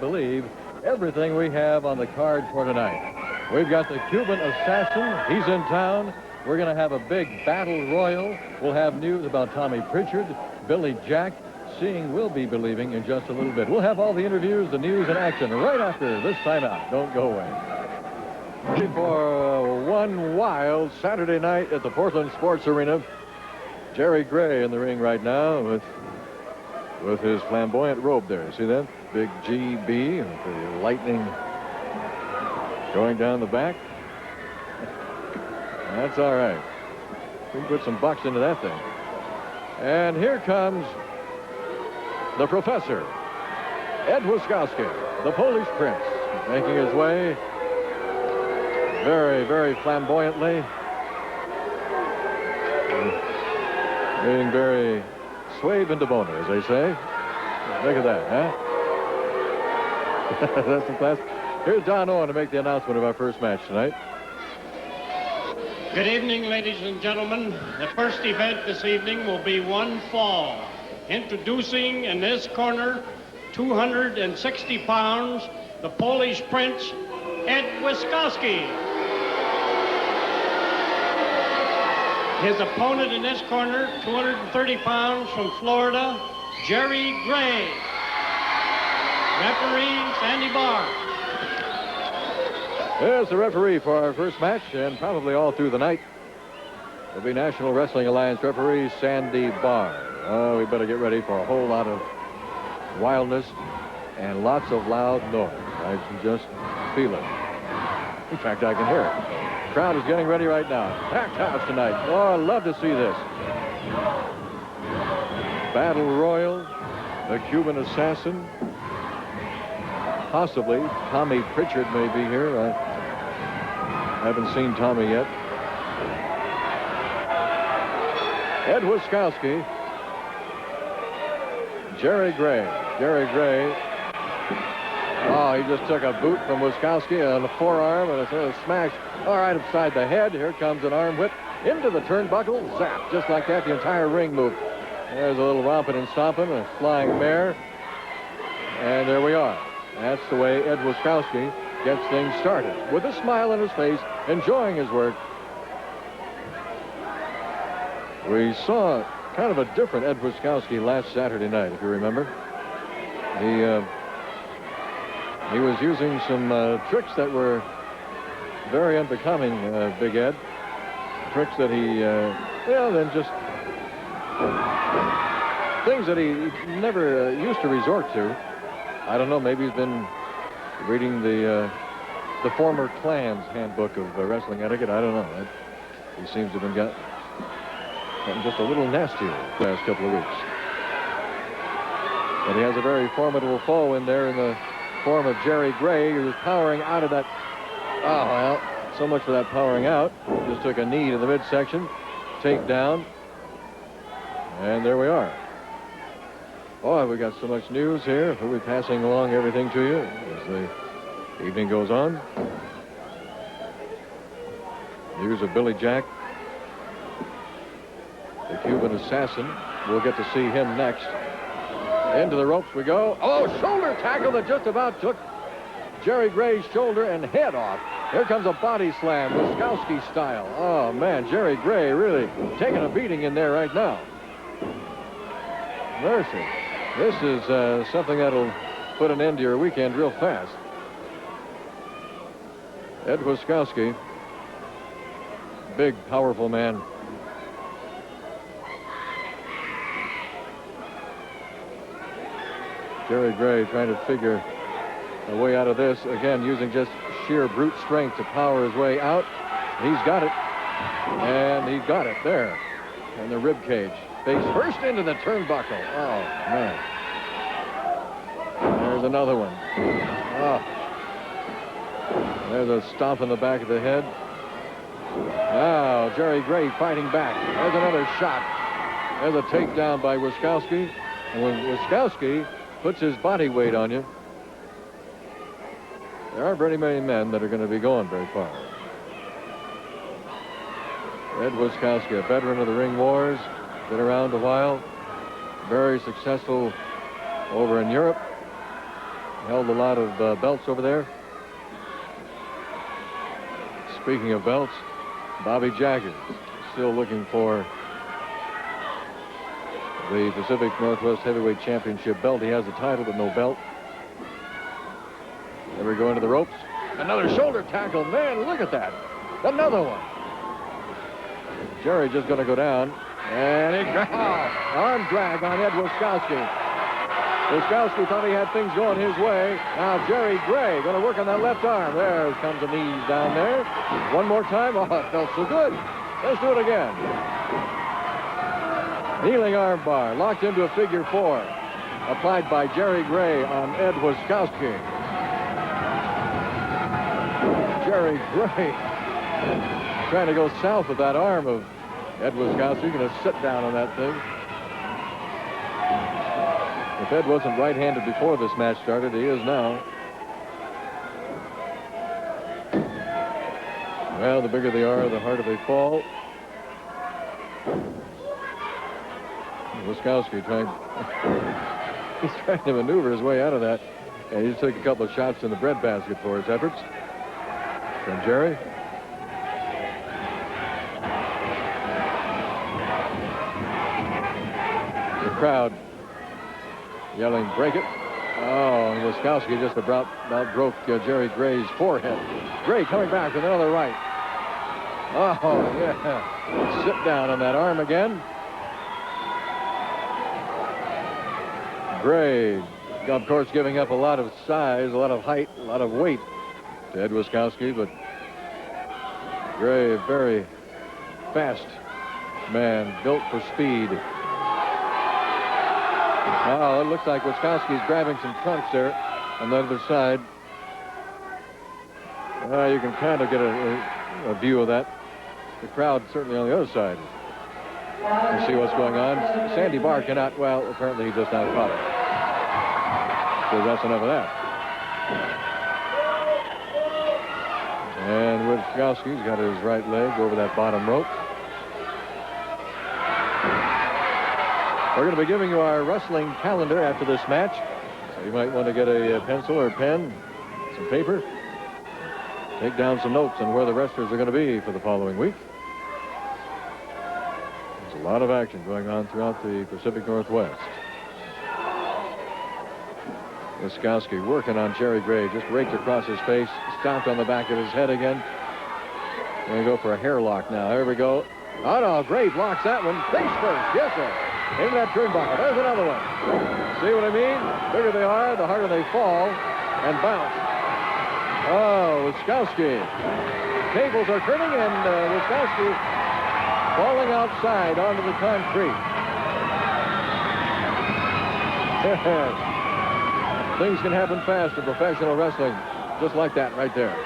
believe everything we have on the card for tonight. We've got the Cuban Assassin. He's in town. We're going to have a big battle royal. We'll have news about Tommy Pritchard, Billy Jack. Seeing will be believing in just a little bit. We'll have all the interviews, the news, and action right after this timeout. Don't go away. For one wild Saturday night at the Portland Sports Arena, Jerry Gray in the ring right now with his flamboyant robe there. See that? Big GB and the lightning going down the back. That's all right. We can put some bucks into that thing. And here comes the Professor, Ed Wiskowski, the Polish Prince, making his way very, very flamboyantly. Being very suave and de bono, as they say. Look at that, huh? That's the class. Here's Don Owen to make the announcement of our first match tonight. Good evening, ladies and gentlemen. The first event this evening will be one fall. Introducing in this corner, 260 pounds, the Polish Prince, Ed Wiskowski. His opponent in this corner, 230 pounds from Florida, Jerry Gray. Referee, Sandy Barr. There's the referee for our first match, and probably all through the night will be National Wrestling Alliance referee Sandy Barr. Oh, we better get ready for a whole lot of wildness and lots of loud noise. I can just feel it. In fact, I can hear it. The crowd is getting ready right now. Packed house tonight. Oh, I love to see this. Battle Royal, the Cuban Assassin. Possibly Tommy Pritchard may be here. I haven't seen Tommy yet. Ed Wiskowski. Jerry Gray. Jerry Gray. Oh, he just took a boot from Wiskowski on the forearm and a sort of smash. All right, upside the head. Here comes an arm whip into the turnbuckle. Zap. Just like that, the entire ring moved. There's a little romping and stomping, a flying mare. And there we are. That's the way Ed Wiskowski gets things started. With a smile on his face, enjoying his work. We saw kind of a different Ed Wiskowski last Saturday night, if you remember. He was using some tricks that were very unbecoming, Big Ed. Tricks that he, then just things that he never used to resort to. I don't know, maybe he's been reading the former Klan's handbook of wrestling etiquette. I don't know. He seems to have been getting just a little nastier the last couple of weeks. But he has a very formidable foe in there in the form of Jerry Gray, who was powering out of that. Oh, well, so much for that powering out. Just took a knee to the midsection, takedown, and there we are. Boy, we got so much news here. We'll be passing along everything to you as the evening goes on. News of Billy Jack, the Cuban Assassin. We'll get to see him next. Into the ropes we go. Oh, shoulder tackle that just about took Jerry Gray's shoulder and head off. Here comes a body slam, Wiskowski style. Oh, man, Jerry Gray really taking a beating in there right now. Mercy. This is something that'll put an end to your weekend real fast. Ed Wiskowski, big, powerful man. Jerry Gray trying to figure a way out of this. Again, using just sheer brute strength to power his way out. He's got it. And he got it there. In the rib cage. Face first into the turnbuckle. Oh, man. There's another one. Oh. There's a stomp in the back of the head. Now, Jerry Gray fighting back. There's another shot. There's a takedown by Wiskowski. And when Wiskowski puts his body weight on you, there aren't very many men that are going to be going very far. Ed Wiskowski, a veteran of the ring wars, been around a while, very successful over in Europe. held a lot of belts over there. Speaking of belts, Bobby Jaggers still looking for the Pacific Northwest Heavyweight Championship belt. He has the title, but no belt. There we go into the ropes. Another shoulder tackle. Man, look at that. Another one. Jerry just going to go down. And he arm drag on Ed Wiskowski. Wiskowski thought he had things going his way. Now Jerry Gray going to work on that left arm. There comes the knees down there. One more time. Oh, it felt so good. Let's do it again. Kneeling arm bar, locked into a figure 4. Applied by Jerry Gray on Ed Wiskowski. Jerry Gray trying to go south with that arm of Ed Wiskowski. Going to sit down on that thing. If Ed wasn't right-handed before this match started, he is now. Well, the bigger they are, the harder they fall. Wiskowski he's trying to maneuver his way out of that. And he just took a couple of shots in the breadbasket for his efforts. From Jerry. The crowd yelling, break it. Oh, and Wiskowski just about broke Jerry Gray's forehead. Gray coming back with another right. Oh, yeah. Sit down on that arm again. Gray, of course, giving up a lot of size, a lot of height, a lot of weight to Ed Wiskowski, but Gray, a very fast man, built for speed. Oh, it looks like Wiskowski's grabbing some trunks there on the other side. You can kind of get a view of that. The crowd certainly on the other side. You see what's going on. Sandy Barr cannot, well, apparently he just not caught it. So that's enough of that. And Wiskowski's got his right leg over that bottom rope. We're going to be giving you our wrestling calendar after this match. So you might want to get a pencil or a pen, some paper. Take down some notes on where the wrestlers are going to be for the following week. There's a lot of action going on throughout the Pacific Northwest. Wiskowski working on Jerry Gray, just raked across his face, stomped on the back of his head again. Going to go for a hairlock now. Here we go. Oh, no, Gray blocks that one. Face first. Yes, sir. Into that turnbuckle. There's another one. See what I mean? The bigger they are, the harder they fall and bounce. Oh, Wiskowski. Tables are turning, and Wiskowski falling outside onto the concrete. Things can happen fast in professional wrestling, just like that right there.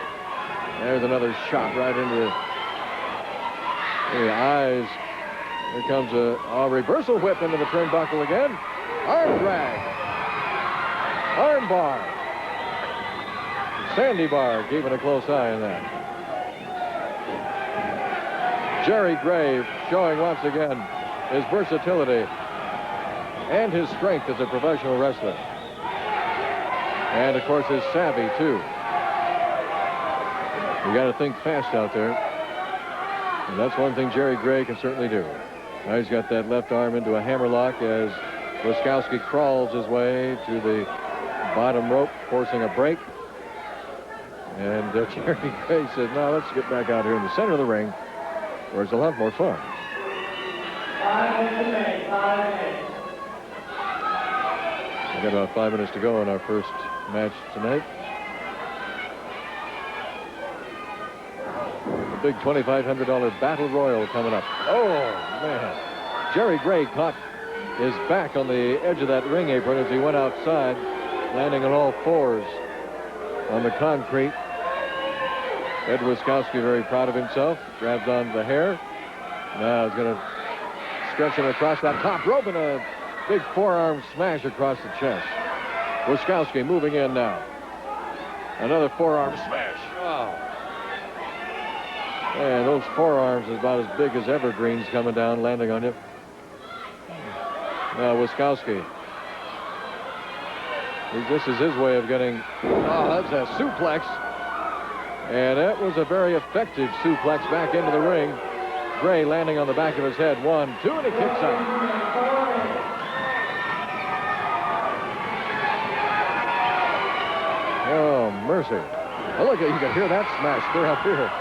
There's another shot right into the eyes. Here comes a reversal whip into the turnbuckle again. Arm drag. Arm bar. Sandy Barr keeping a close eye on that. Jerry Gray showing once again his versatility and his strength as a professional wrestler. And, of course, his savvy, too. You got to think fast out there. And that's one thing Jerry Gray can certainly do. Now he's got that left arm into a hammerlock as Wiskowski crawls his way to the bottom rope, forcing a break. And Jerry Gray says, now let's get back out here in the center of the ring, where it's a lot more fun. 5 minutes. We've got about 5 minutes to go in our first match tonight. The big $2,500 Battle Royal coming up. Oh, man. Jerry Gray caught his back on the edge of that ring apron as he went outside, landing on all fours on the concrete. Ed Wiskowski very proud of himself. Grabs on the hair. Now he's going to stretch him across that top rope and a big forearm smash across the chest. Wiskowski moving in now. Another forearm smash. Oh. And those forearms are about as big as evergreens coming down, landing on him. Now Wiskowski This is his way of getting... Oh, that's a suplex. And that was a very effective suplex back into the ring. Gray landing on the back of his head. 1, 2, and he kicks out. Oh, mercy. Oh, look, you can hear that smash clear up here.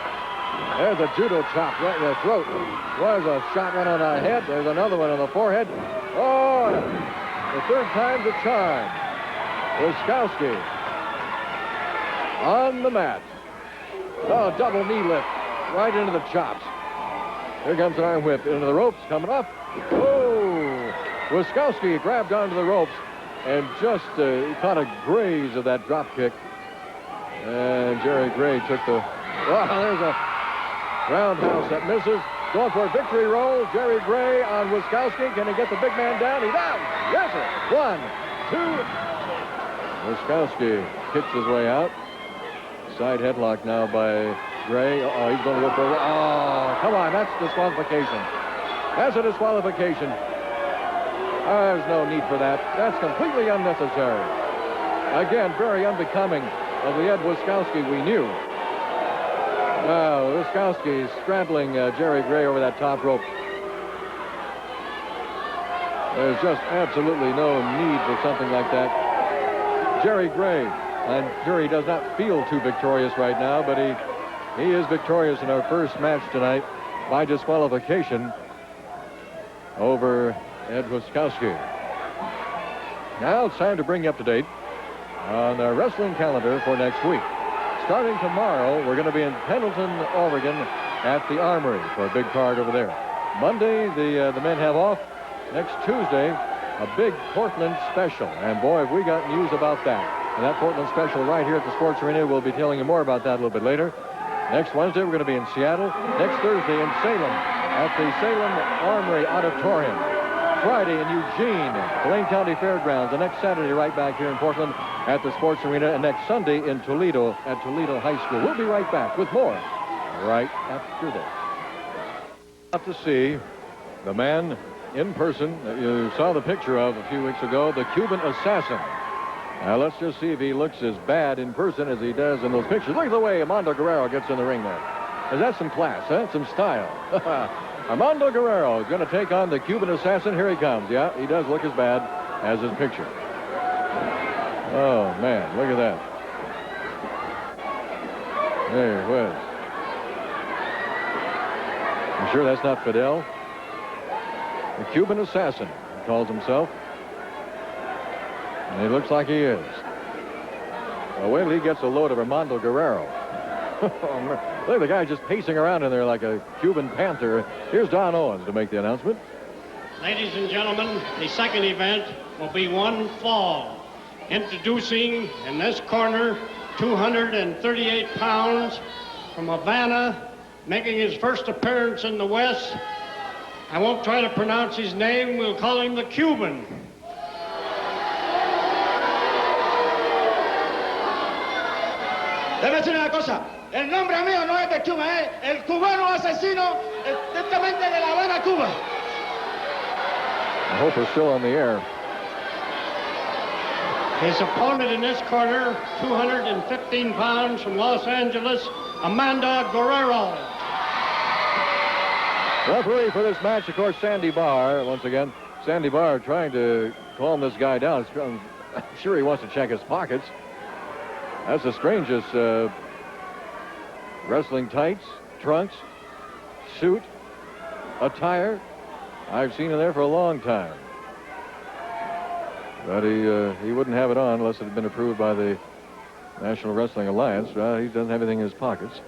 There's a judo chop right in the throat. Was a shot one on the head. There's another one on the forehead. Oh, the third time's a charm. Wiskowski on the mat. Oh, double knee lift right into the chops. Here comes an arm whip into the ropes, coming up. Oh, Wiskowski grabbed onto the ropes and just caught a graze of that drop kick. And Jerry Gray took the... Oh, there's a roundhouse that misses. Going for a victory roll. Jerry Gray on Wiskowski. Can he get the big man down? He's out. Yes, sir. 1, 2... Wiskowski kicks his way out. Side headlock now by Gray. Oh, he's going to go for... Oh, come on. That's disqualification. That's a disqualification. There's no need for that. That's completely unnecessary. Again, very unbecoming of the Ed Wiskowski we knew. Now, Wiskowski straddling Jerry Gray over that top rope. There's just absolutely no need for something like that. Jerry Gray, I'm sure he does not feel too victorious right now, but he is victorious in our first match tonight by disqualification over Ed Wiskowski. Now it's time to bring you up to date on the wrestling calendar for next week. Starting tomorrow, we're going to be in Pendleton, Oregon at the Armory for a big card over there. Monday, the men have off. Next Tuesday, a big Portland special. And boy, have we got news about that. And that Portland special right here at the Sports Arena. We'll be telling you more about that a little bit later. Next Wednesday, we're going to be in Seattle. Next Thursday in Salem at the Salem Armory Auditorium. Friday in Eugene, Blaine County Fairgrounds. The next Saturday right back here in Portland at the Sports Arena. And next Sunday in Toledo at Toledo High School. We'll be right back with more right after this. Out to see the man in person that you saw the picture of a few weeks ago, the Cuban Assassin. Now let's just see if he looks as bad in person as he does in those pictures. Look at the way Amando Guerrero gets in the ring there. Is that some class, huh? Some style. Amando Guerrero is going to take on the Cuban Assassin. Here he comes. Yeah, he does look as bad as his picture. Oh, man, look at that. There it was. You sure that's not Fidel? The Cuban Assassin, he calls himself. And he looks like he is. Well, wait till he gets a load of Armando Guerrero. Look at the guy just pacing around in there like a Cuban panther. Here's Don Owens to make the announcement. Ladies and gentlemen, the second event will be one fall. Introducing in this corner, 238 pounds from Havana, making his first appearance in the West. I won't try to pronounce his name. We'll call him the Cuban. Debe decir una cosa. El nombre mío no es de Cuba, es el cubano asesino directamente de La Habana, Cuba. I hope we're still on the air. His opponent in this corner, 215 pounds from Los Angeles, Amando Guerrero. Referee for this match, of course, Sandy Barr. Once again, Sandy Barr trying to calm this guy down. I'm sure he wants to check his pockets. That's the strangest wrestling tights, trunks, suit, attire I've seen him there for a long time. But he wouldn't have it on unless it had been approved by the National Wrestling Alliance. He doesn't have anything in his pockets.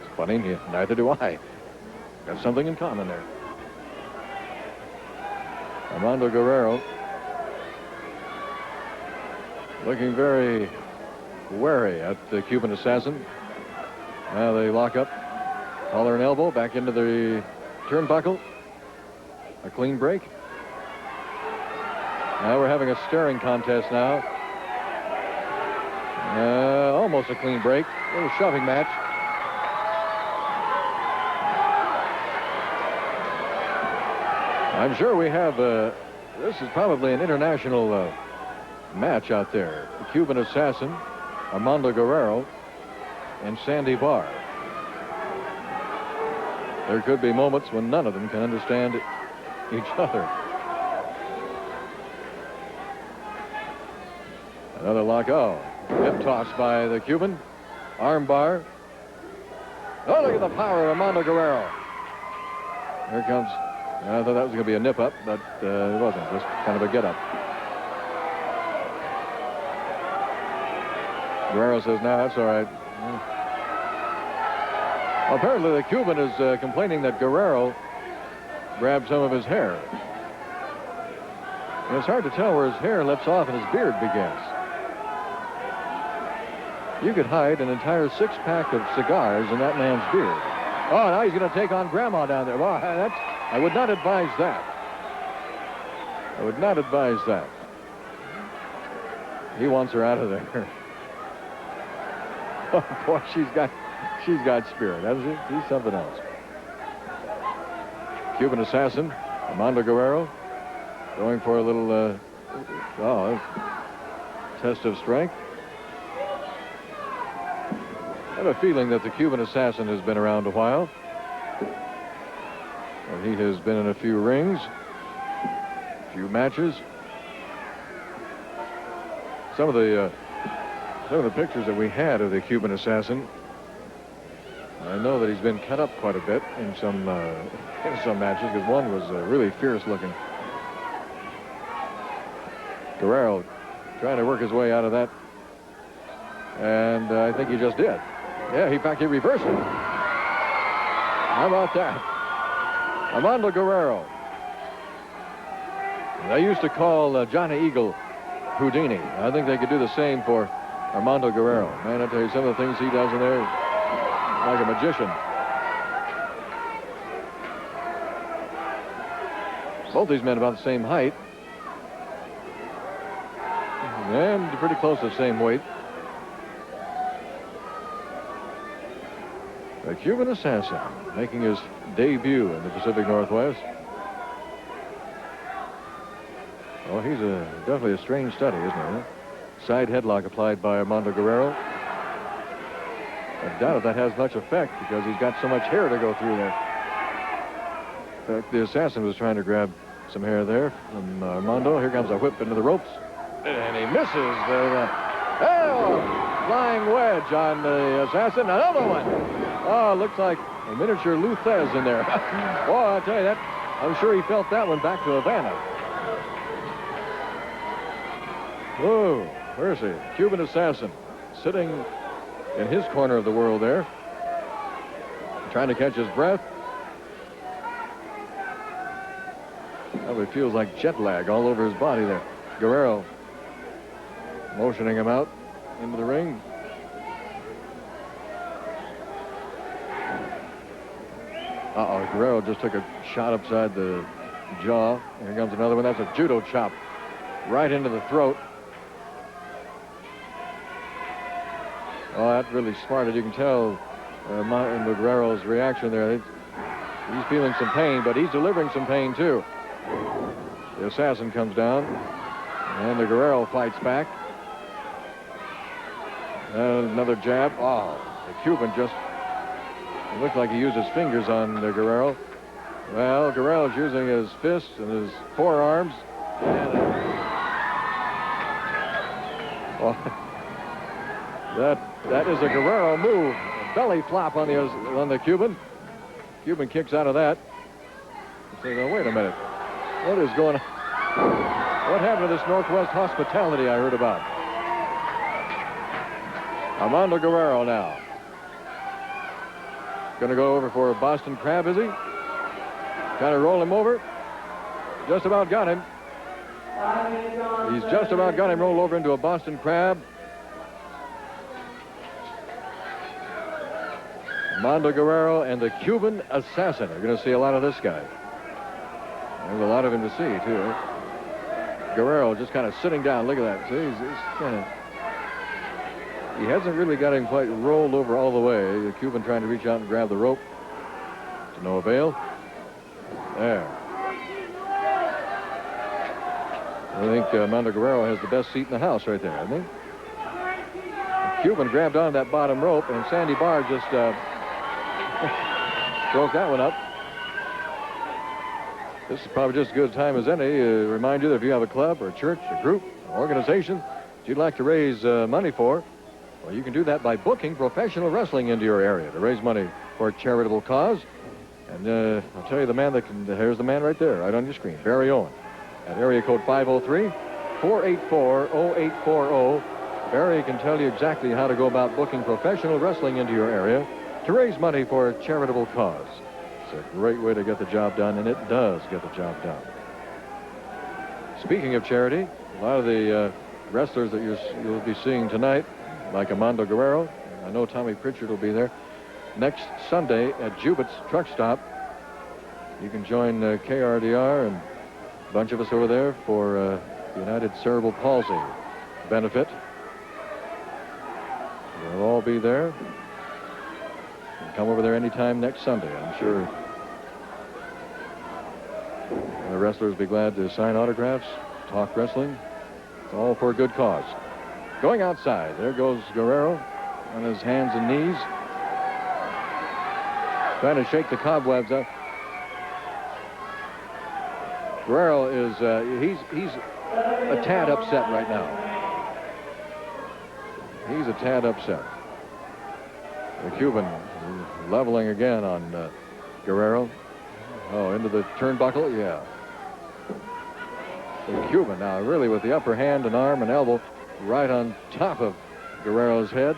It's funny, neither do I. Got something in common there. Amando Guerrero looking very wary at the Cuban Assassin. Now they lock up. Collar and elbow back into the turnbuckle. A clean break. Now we're having a staring contest now. Almost a clean break. A little shoving match. I'm sure we have, this is probably an international match out there. The Cuban Assassin, Amando Guerrero, and Sandy Barr. There could be moments when none of them can understand each other. Another lock. Oh, hip toss by the Cuban. Arm bar. Oh, look at the power of Amando Guerrero. Here comes. I thought that was going to be a nip up, but it wasn't. Just kind of a get up. Guerrero says, no, that's all right. Well, apparently the Cuban is complaining that Guerrero grabbed some of his hair. And it's hard to tell where his hair lets off and his beard begins. You could hide an entire six-pack of cigars in that man's beard. Oh, now he's going to take on Grandma down there. Well, I would not advise that. I would not advise that. He wants her out of there. Oh, boy, she's got spirit, hasn't she? She's something else. Cuban Assassin, Amando Guerrero, going for a little test of strength. I have a feeling that the Cuban Assassin has been around a while. And he has been in a few rings, a few matches. Some of the pictures that we had of the Cuban Assassin, I know that he's been cut up quite a bit in some matches, because one was really fierce looking. Guerrero trying to work his way out of that, and I think he just did. Yeah, in fact, he reversed it. How about that? Amando Guerrero. They used to call Johnny Eagle Houdini. I think they could do the same for Amando Guerrero. Man, I tell you, some of the things he does in there, like a magician. Both these men about the same height. And pretty close to the same weight. The Cuban Assassin making his debut in the Pacific Northwest. Oh, he's definitely a strange study, isn't he? Side headlock applied by Amando Guerrero. I doubt if that has much effect because he's got so much hair to go through there. In fact, the Assassin was trying to grab some hair there from Mando. Here comes a whip into the ropes. And he misses. Flying wedge on the Assassin. Another one. Oh, looks like a miniature Luthez in there. Boy, I tell you that, I'm sure he felt that one back to Havana. Whoa, mercy. Cuban Assassin sitting in his corner of the world there, trying to catch his breath. Probably feels like jet lag all over his body there. Guerrero motioning him out into the ring. Uh-oh, Guerrero just took a shot upside the jaw. Here comes another one. That's a judo chop right into the throat. Oh, that's really smart. As you can tell in Guerrero's reaction there. He's feeling some pain, but he's delivering some pain, too. The Assassin comes down, and the Guerrero fights back. Another jab. Oh, the Cuban just... It looked like he used his fingers on the Guerrero. Well, Guerrero's using his fists and his forearms. And that is a Guerrero move. A belly flop on the Cuban. Cuban kicks out of that. Say, now, wait a minute. What is going on? What happened to this Northwest hospitality I heard about? Amando Guerrero now. Going to go over for a Boston Crab, is he? Trying to roll him over. Just about got him. He's just about got him rolled over into a Boston Crab. Mando Guerrero and the Cuban Assassin. You're going to see a lot of this guy. There's a lot of him to see, too. Guerrero just kind of sitting down. Look at that. See, he's kind of... He hasn't really got him quite rolled over all the way. The Cuban trying to reach out and grab the rope. To no avail. There. I think Mando Guerrero has the best seat in the house right there, I think. Cuban grabbed onto that bottom rope, and Sandy Barr just broke that one up. This is probably just as good a time as any. Remind you that if you have a club or a church, a group, an organization that you'd like to raise money for, well, you can do that by booking professional wrestling into your area to raise money for a charitable cause. And I'll tell you the man that can, here's the man right there, right on your screen, Barry Owen, at area code 503-484-0840. Barry can tell you exactly how to go about booking professional wrestling into your area to raise money for a charitable cause. It's a great way to get the job done, and it does get the job done. Speaking of charity, a lot of the wrestlers that you'll be seeing tonight, like Amando Guerrero, I know Tommy Pritchard will be there. Next Sunday at Jubit's Truck Stop, you can join KRDR and a bunch of us over there for United Cerebral Palsy benefit. We'll all be there. You can come over there anytime next Sunday, I'm sure. The wrestlers will be glad to sign autographs, talk wrestling. It's all for a good cause. Going outside, there goes Guerrero on his hands and knees, trying to shake the cobwebs up. Guerrero is, he's a tad upset right now. He's a tad upset. The Cuban leveling again on Guerrero. Oh, into the turnbuckle, yeah. The Cuban now really with the upper hand and arm and elbow right on top of Guerrero's head.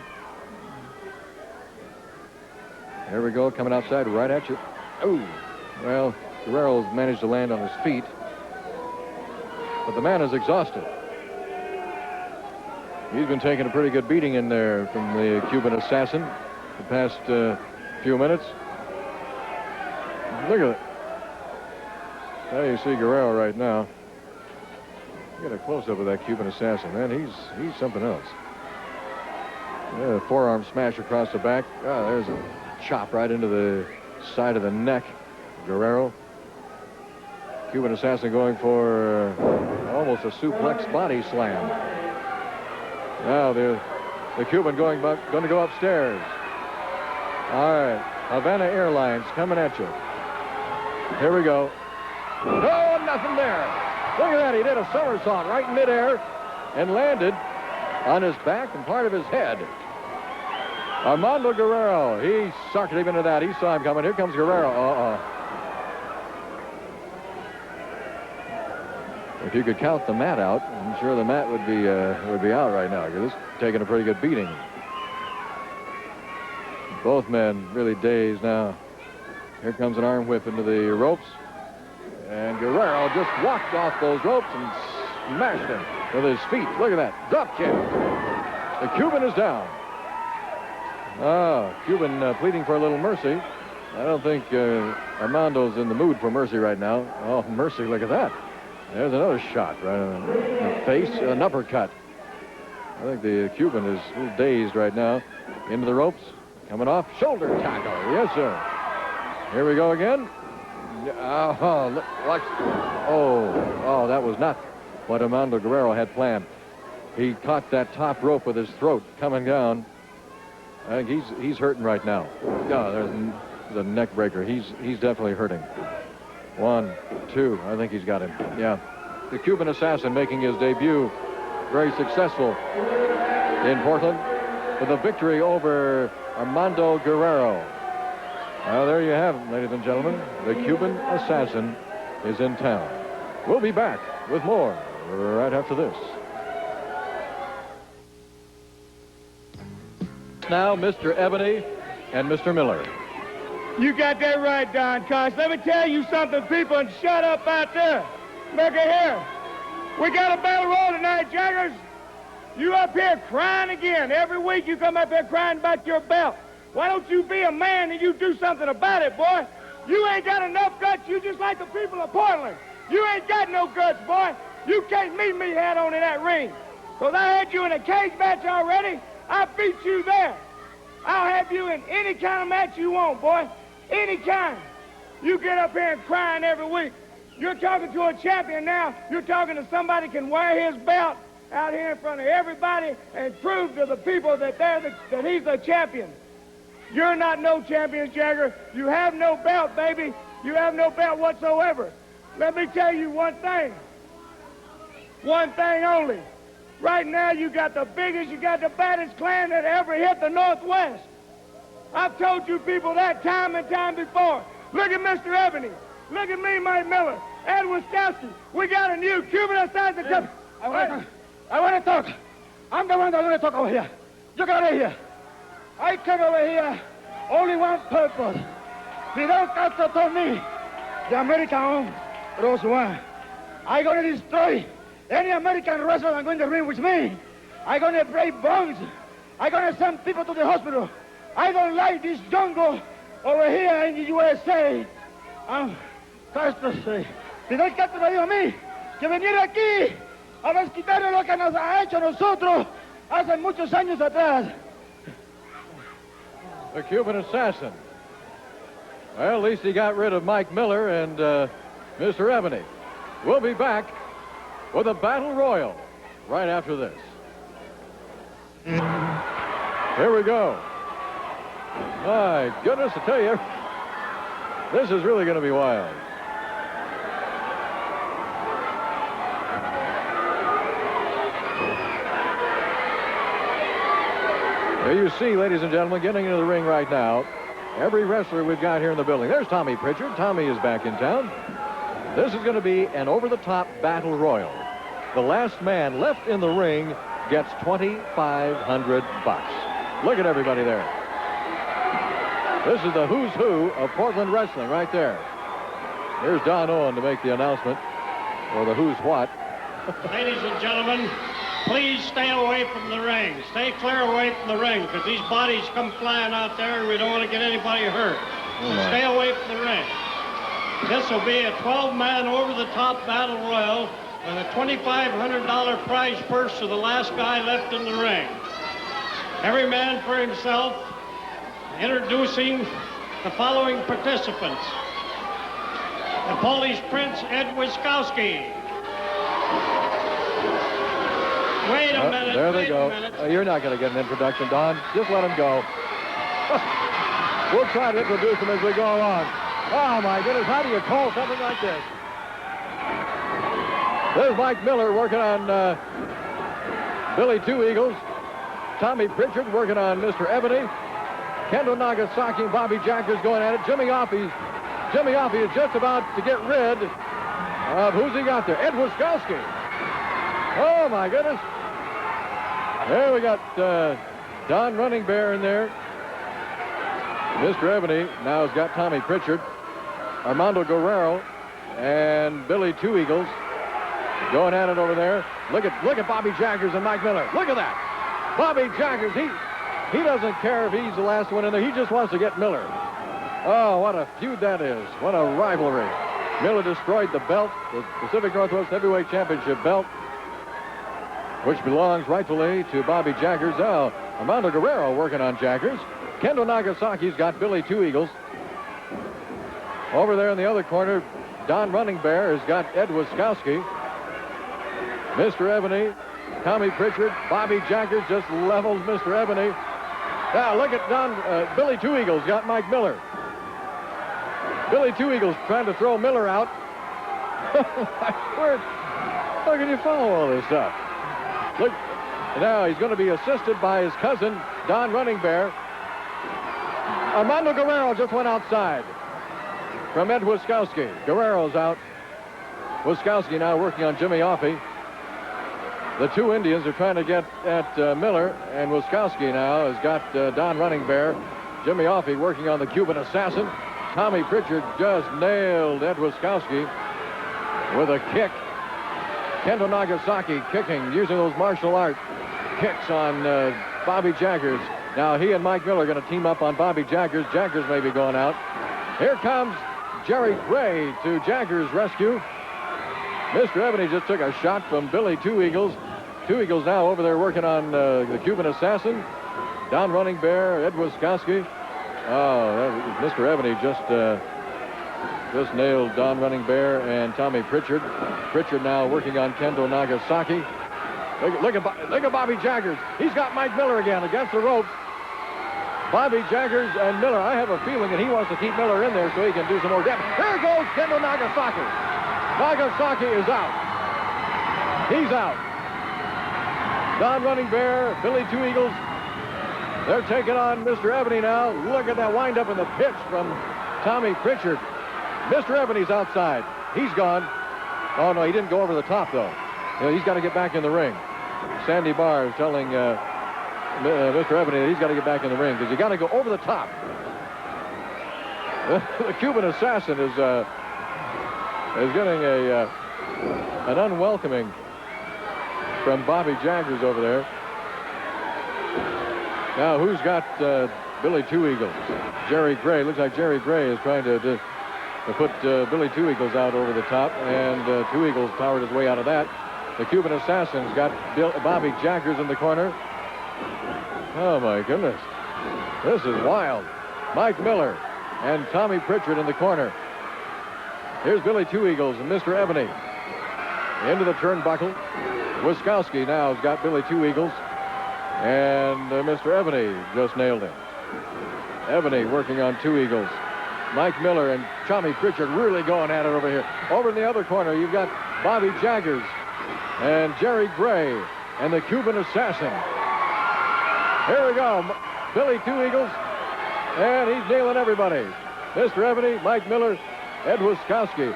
Here we go, coming outside right at you. Oh, well, Guerrero managed to land on his feet, but the man is exhausted. He's been taking a pretty good beating in there from the Cuban Assassin the past few minutes. Look at it. There you see Guerrero right now. Get a close-up of that Cuban Assassin, man. He's something else. Yeah, forearm smash across the back. Oh, there's a chop right into the side of the neck. Guerrero. Cuban Assassin going for almost a suplex body slam. Now the Cuban going to go upstairs. All right, Havana Airlines coming at you. Here we go. Oh, nothing there. Look at that, he did a somersault right in midair and landed on his back and part of his head. Armando Guerrero, he sucked him into that. He saw him coming. Here comes Guerrero. If you could count the mat out, I'm sure the mat would be out right now, because it's taking a pretty good beating. Both men really dazed now. Here comes an arm whip into the ropes. And Guerrero just walked off those ropes and smashed him with his feet. Look at that. Drop kick. The Cuban is down. Cuban pleading for a little mercy. I don't think Armando's in the mood for mercy right now. Oh, mercy, look at that. There's another shot right in the face, an uppercut. I think the Cuban is a little dazed right now. Into the ropes, coming off, shoulder tackle. Yes, sir. Here we go again. Oh, that was not what Amando Guerrero had planned. He caught that top rope with his throat coming down. I think he's hurting right now. Oh, there's the neck breaker. He's definitely hurting. 1, 2, I think he's got him. Yeah. The Cuban Assassin making his debut, very successful in Portland with a victory over Armando Guerrero. Well, there you have it, ladies and gentlemen. The Cuban Assassin is in town. We'll be back with more right after this. Now, Mr. Ebony and Mr. Miller. You got that right, Don Cox. Let me tell you something, people, and shut up out there. Look at here. We got a battle royal tonight, Jaggers. You up here crying again. Every week you come up here crying about your belt. Why don't you be a man and you do something about it, boy? You ain't got enough guts. You just like the people of Portland. You ain't got no guts, boy. You can't meet me head on in that ring. Because I had you in a cage match already. I beat you there. I'll have you in any kind of match you want, boy. Any kind. You get up here and crying every week. You're talking to a champion now. You're talking to somebody can wear his belt out here in front of everybody and prove to the people that that he's a champion. You're not no champion, Jagger. You have no belt, baby. You have no belt whatsoever. Let me tell you one thing. One thing only. Right now, you got the biggest, you got the baddest clan that ever hit the Northwest. I've told you people that time and time before. Look at Mr. Ebony. Look at me, Mike Miller. Ed Wiskowski. We got a new Cuban Assassin coming. I want to talk. I'm the one that want to talk over here. You got it here. I came over here only one purpose. Fidel Castro told me the American Rose one. I'm going to destroy any American wrestler that going to ring with me. I'm going to break bones. I'm going to send people to the hospital. I don't like this jungle over here in the USA. Castro say, Fidel Castro me dijo a mí que venir aquí a desquitarle lo que nos ha hecho nosotros hace muchos años atrás. The Cuban Assassin. Well, at least he got rid of Mike Miller and Mr. Ebony. We'll be back with a battle royal right after this. Here we go. My goodness, I tell you, this is really going to be wild. Here you see, ladies and gentlemen, getting into the ring right now, every wrestler we've got here in the building. There's Tommy Pritchard. Tommy is back in town. This is going to be an over-the-top battle royal. The last man left in the ring gets $2,500. Look at everybody there. This is the who's who of Portland wrestling right there. Here's Don Owen to make the announcement, or the who's what. Ladies and gentlemen, please stay away from the ring. Stay clear away from the ring, because these bodies come flying out there, and we don't want to get anybody hurt. So stay away from the ring. This will be a 12-man over-the-top battle royal with a $2,500 prize purse to the last guy left in the ring. Every man for himself. Introducing the following participants. The Polish Prince, Ed Wiskowski. Wait a minute. There they go. You're not going to get an introduction, Don. Just let him go. We'll try to introduce him as we go along. Oh, my goodness. How do you call something like this? There's Mike Miller working on Billy Two Eagles. Tommy Pritchard working on Mr. Ebony. Kendo Nagasaki and Bobby Jaggers going at it. Jimmy Offie is just about to get rid of who's he got there? Ed Wiskowski. Oh, my goodness. There we got Don Running Bear in there. Mr. Ebony now has got Tommy Pritchard, Armando Guerrero, and Billy Two Eagles going at it over there. Look at Bobby Jaggers and Mike Miller. Look at that. Bobby Jaggers, he doesn't care if he's the last one in there. He just wants to get Miller. Oh, what a feud that is. What a rivalry. Miller destroyed the belt, the Pacific Northwest Heavyweight Championship belt, which belongs rightfully to Bobby Jaggers. Now, Amando Guerrero working on Jaggers. Kendo Nagasaki's got Billy Two Eagles. Over there in the other corner, Don Running Bear has got Ed Wiskowski. Mr. Ebony, Tommy Pritchard, Bobby Jaggers just levels Mr. Ebony. Now, look at Billy Two Eagles got Mike Miller. Billy Two Eagles trying to throw Miller out. How can you follow all this stuff? Look, now he's going to be assisted by his cousin, Don Running Bear. Armando Guerrero just went outside from Ed Wiskowski. Guerrero's out. Wiskowski now working on Jimmy Offie. The two Indians are trying to get at Miller, and Wiskowski now has got Don Running Bear. Jimmy Offie working on the Cuban Assassin. Tommy Pritchard just nailed Ed Wiskowski with a kick. Kendo Nagasaki kicking, using those martial art kicks on Bobby Jaggers. Now he and Mike Miller are going to team up on Bobby Jaggers. Jaggers may be going out. Here comes Jerry Gray to Jaggers' rescue. Mr. Ebony just took a shot from Billy Two Eagles. Two Eagles now over there working on the Cuban Assassin. Don Running Bear, Ed Wiskowski. Oh, Mr. Ebony just just nailed Don Running Bear and Tommy Pritchard. Pritchard now working on Kendo Nagasaki. Look at Bobby Jaggers. He's got Mike Miller again against the ropes. Bobby Jaggers and Miller. I have a feeling that he wants to keep Miller in there so he can do some more damage. There goes Kendo Nagasaki. Nagasaki is out. He's out. Don Running Bear, Billy Two Eagles. They're taking on Mr. Ebony now. Look at that wind-up in the pitch from Tommy Pritchard. Mr. Ebony's outside. He's gone. Oh, no, he didn't go over the top, though. You know, he's got to get back in the ring. Sandy Barr is telling Mr. Ebony that he's got to get back in the ring because you got to go over the top. The Cuban Assassin is getting an unwelcoming from Bobby Jaggers over there. Now, who's got Billy Two Eagles? Jerry Gray. Looks like Jerry Gray is trying to put Billy Two Eagles out over the top, and Two Eagles powered his way out of that. The Cuban Assassin's got Bobby Jaggers in the corner. Oh, my goodness. This is wild. Mike Miller and Tommy Pritchard in the corner. Here's Billy Two Eagles and Mr. Ebony. Into the turnbuckle. Wiskowski now has got Billy Two Eagles. And Mr. Ebony just nailed him. Ebony working on Two Eagles. Mike Miller and Tommy Pritchard really going at it over here. Over in the other corner, you've got Bobby Jaggers and Jerry Gray and the Cuban Assassin. Here we go. Billy Two Eagles. And he's nailing everybody. Mr. Ebony, Mike Miller, Ed Wiskowski.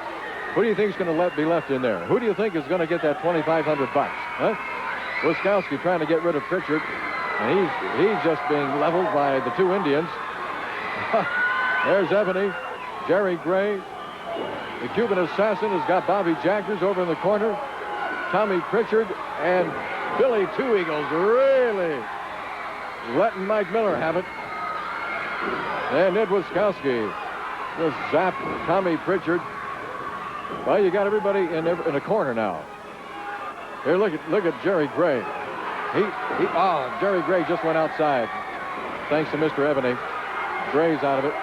Who do you think is going to be left in there? Who do you think is going to get that $2,500? Huh? Wiskowski trying to get rid of Pritchard. And he's just being leveled by the two Indians. There's Ebony, Jerry Gray. The Cuban Assassin has got Bobby Jaggers over in the corner. Tommy Pritchard and Billy Two Eagles really letting Mike Miller have it. And Ed Wiskowski just zapped Tommy Pritchard. Well, you got everybody in a corner now. Here, look at Jerry Gray. Jerry Gray just went outside. Thanks to Mr. Ebony. Gray's out of it.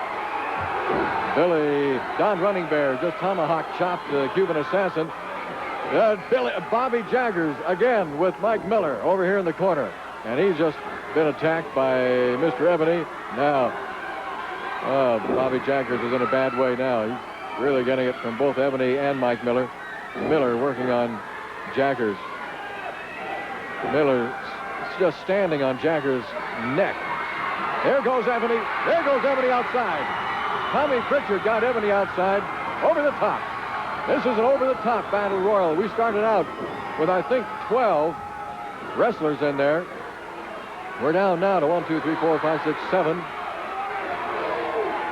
Don Running Bear just tomahawk chopped the Cuban Assassin. Bobby Jaggers again with Mike Miller over here in the corner. And he's just been attacked by Mr. Ebony. Now, Bobby Jaggers is in a bad way now. He's really getting it from both Ebony and Mike Miller. Miller working on Jaggers. Miller's just standing on Jaggers' neck. There goes Ebony. There goes Ebony outside. Tommy Pritchard got Ebony outside. Over the top. This is an over-the-top battle royal. We started out with, I think, 12 wrestlers in there. We're down now to 1, 2, 3, 4, 5, 6, 7.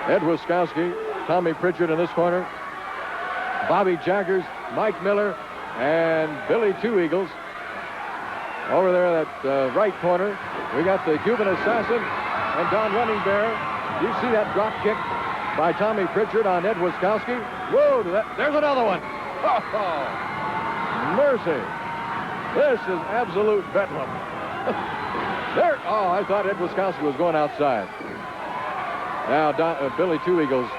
Ed Wiskowski, Tommy Pritchard in this corner. Bobby Jaggers, Mike Miller, and Billy Two Eagles. Over there, that right corner, we got the Cuban Assassin and Don Running Bear. You see that drop kick by Tommy Pritchard on Ed Wiskowski? Whoa, there's another one. Oh, mercy. This is absolute bedlam. I thought Ed Wiskowski was going outside. Now, Billy Two Eagles.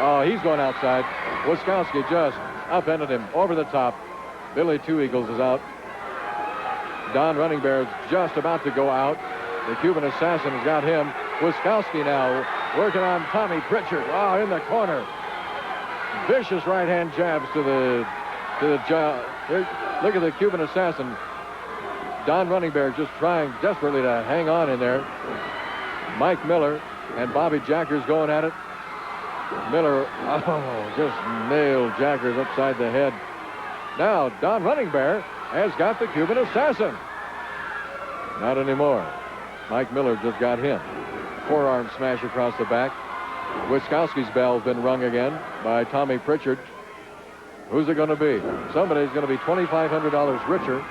Oh, he's going outside. Wiskowski just upended him over the top. Billy Two Eagles is out. Don Running Bear is just about to go out. The Cuban Assassin has got him. Wiskowski now working on Tommy Pritchard. Oh, in the corner. Vicious right-hand jabs to the jaw. Look at the Cuban Assassin. Don Running Bear just trying desperately to hang on in there. Mike Miller and Bobby Jaggers going at it. Miller, just nailed Jaggers upside the head. Now, Don Running Bear has got the Cuban Assassin. Not anymore. Mike Miller just got him. Forearm smash across the back. Wiskowski's bell's been rung again by Tommy Pritchard. Who's it going to be? Somebody's going to be $2,500 richer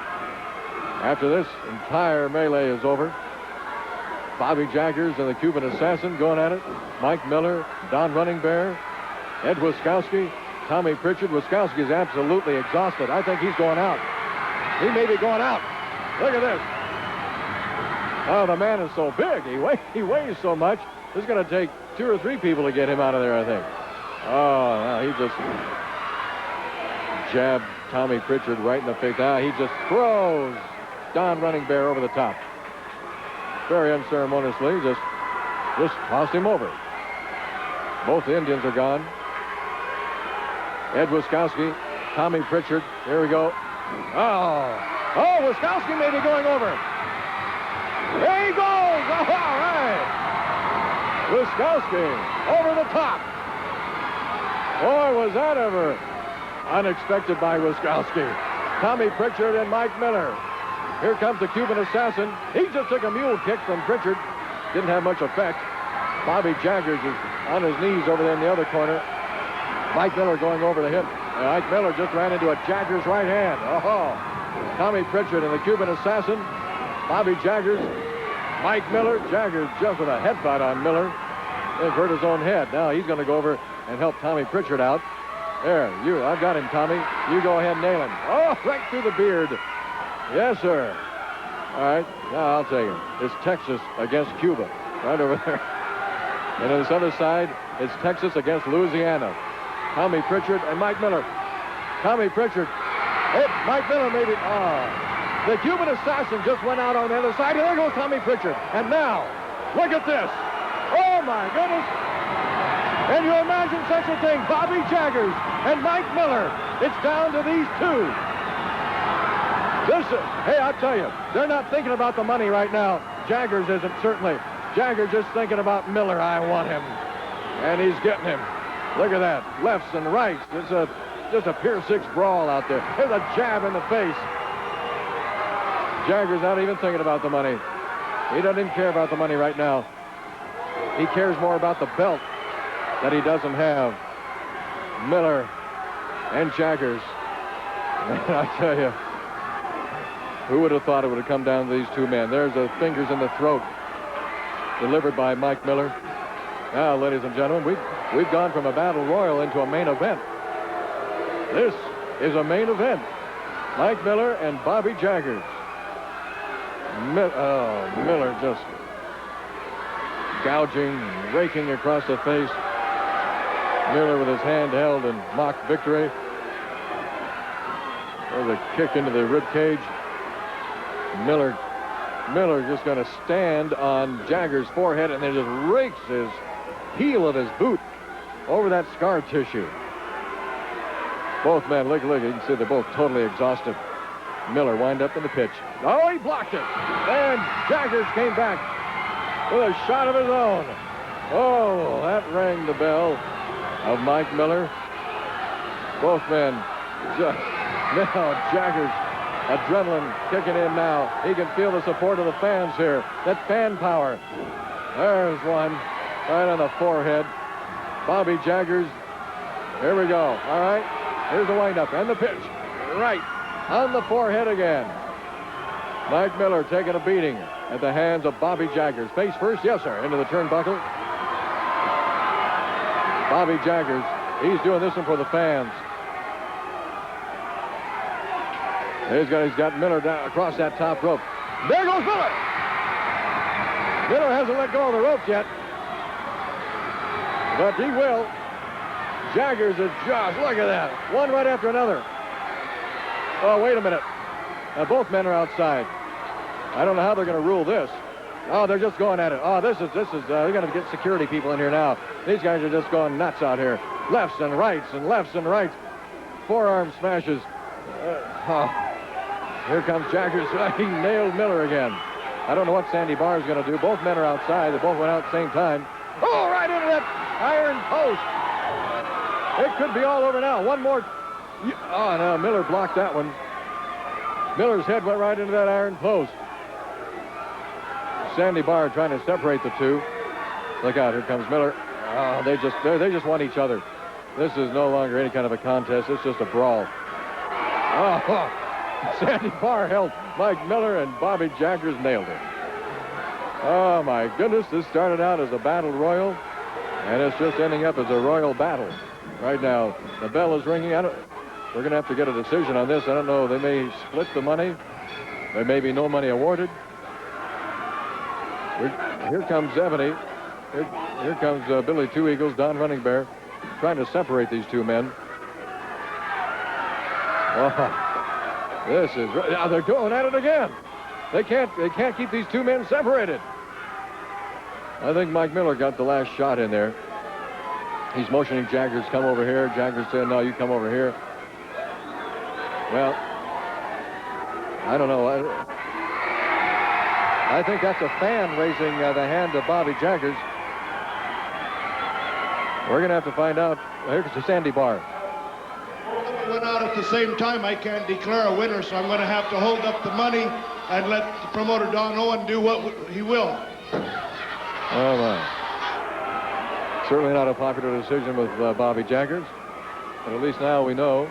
after this entire melee is over. Bobby Jaggers and the Cuban Assassin going at it. Mike Miller, Don Running Bear, Ed Wiskowski, Tommy Pritchard. Wiskowski is absolutely exhausted. I think he's going out. He may be going out. Look at this. Oh, the man is so big. He weighs so much. It's going to take 2 or 3 people to get him out of there, I think. Oh, now he just jabbed Tommy Pritchard right in the face. Now he just throws Don Running Bear over the top. Very unceremoniously, just tossed him over. Both the Indians are gone. Ed Wiskowski, Tommy Pritchard. Here we go. Oh, Wiskowski may be going over. There he goes. Oh, all right. Wiskowski over the top. Boy, was that ever unexpected by Wiskowski. Tommy Pritchard and Mike Miller. Here comes the Cuban Assassin. He just took a mule kick from Pritchard. Didn't have much effect. Bobby Jaggers is on his knees over there in the other corner. Mike Miller going over the hip. Mike Miller just ran into a Jaggers right hand. Oh, Tommy Pritchard and the Cuban Assassin. Bobby Jaggers, Mike Miller. Jaggers just with a headbutt on Miller. He hurt his own head. Now he's going to go over and help Tommy Pritchard out. There, I've got him, Tommy. You go ahead and nail him. Oh, right through the beard. Yes, sir. All right, now I'll take him. It's Texas against Cuba, right over there. And on this other side, it's Texas against Louisiana. Tommy Pritchard and Mike Miller. Tommy Pritchard. Oh, Mike Miller maybe. The Cuban Assassin just went out on the other side. There goes Tommy Pritchard. And now, look at this. Oh, my goodness. Can you imagine such a thing? Bobby Jaggers and Mike Miller. It's down to these two. Hey, I'll tell you, they're not thinking about the money right now. Jaggers isn't, certainly. Jaggers just thinking about Miller. I want him. And he's getting him. Look at that. Lefts and rights. It's just a Pier 6 brawl out there. There's a jab in the face. Jaggers not even thinking about the money. He doesn't even care about the money right now. He cares more about the belt that he doesn't have. Miller and Jaggers. And I tell you, who would have thought it would have come down to these two men? There's the fingers in the throat delivered by Mike Miller. Now, ladies and gentlemen, we've gone from a battle royal into a main event. This is a main event. Mike Miller and Bobby Jaggers. Miller just gouging, raking across the face. Miller with his hand held in mock victory. There's a kick into the rib cage. Miller just going to stand on Jaggers' forehead and then just rakes his heel of his boot over that scar tissue. Both men, look, you can see they're both totally exhausted. Miller wind up in the pitch. Oh, he blocked it. And Jaggers came back with a shot of his own. Oh, that rang the bell of Mike Miller. Both men just, now Jaggers, adrenaline kicking in now. He can feel the support of the fans here. That fan power. There's one right on the forehead. Bobby Jaggers. Here we go. All right. Here's the windup and the pitch. Right on the forehead again. Mike Miller taking a beating at the hands of Bobby Jaggers. Face first, yes, sir, into the turnbuckle. Bobby Jaggers, he's doing this one for the fans. He's got Miller down across that top rope. There goes Miller. Miller hasn't let go of the ropes yet, but he will. Jaggers is just, look at that. One right after another. Oh, wait a minute. Both men are outside. I don't know how they're going to rule this. Oh, they're just going at it. Oh, this is they're going to get security people in here now. These guys are just going nuts out here. Lefts and rights and lefts and rights. Forearm smashes. Here comes Jaggers. He nailed Miller again. I don't know what Sandy Barr is going to do. Both men are outside. They both went out at the same time. Oh, right into that iron post. It could be all over now. One more. Oh, no, Miller blocked that one. Miller's head went right into that iron post. Sandy Barr trying to separate the two. Look out, here comes Miller. Oh, they just want each other. This is no longer any kind of a contest. It's just a brawl. Oh, Sandy Barr held Mike Miller and Bobby Jaggers nailed him. Oh, my goodness. This started out as a battle royal, and it's just ending up as a royal battle. Right now, the bell is ringing. We're going to have to get a decision on this. I don't know. They may split the money. There may be no money awarded. Here comes Ebony. Here comes Billy Two Eagles, Don Running Bear. trying to separate these two men. Oh, this is... Now they're going at it again. They can't keep these two men separated. I think Mike Miller got the last shot in there. He's motioning Jaggers, come over here. Jaggers saying, no, you come over here. Well, I don't know. I think that's a fan raising the hand of Bobby Jaggers. We're going to have to find out. Here's the Sandy Bar. They went out at the same time. I can't declare a winner, so I'm going to have to hold up the money and let the promoter Don Owen do what he will. Oh, my. Certainly not a popular decision with Bobby Jaggers. But at least now we know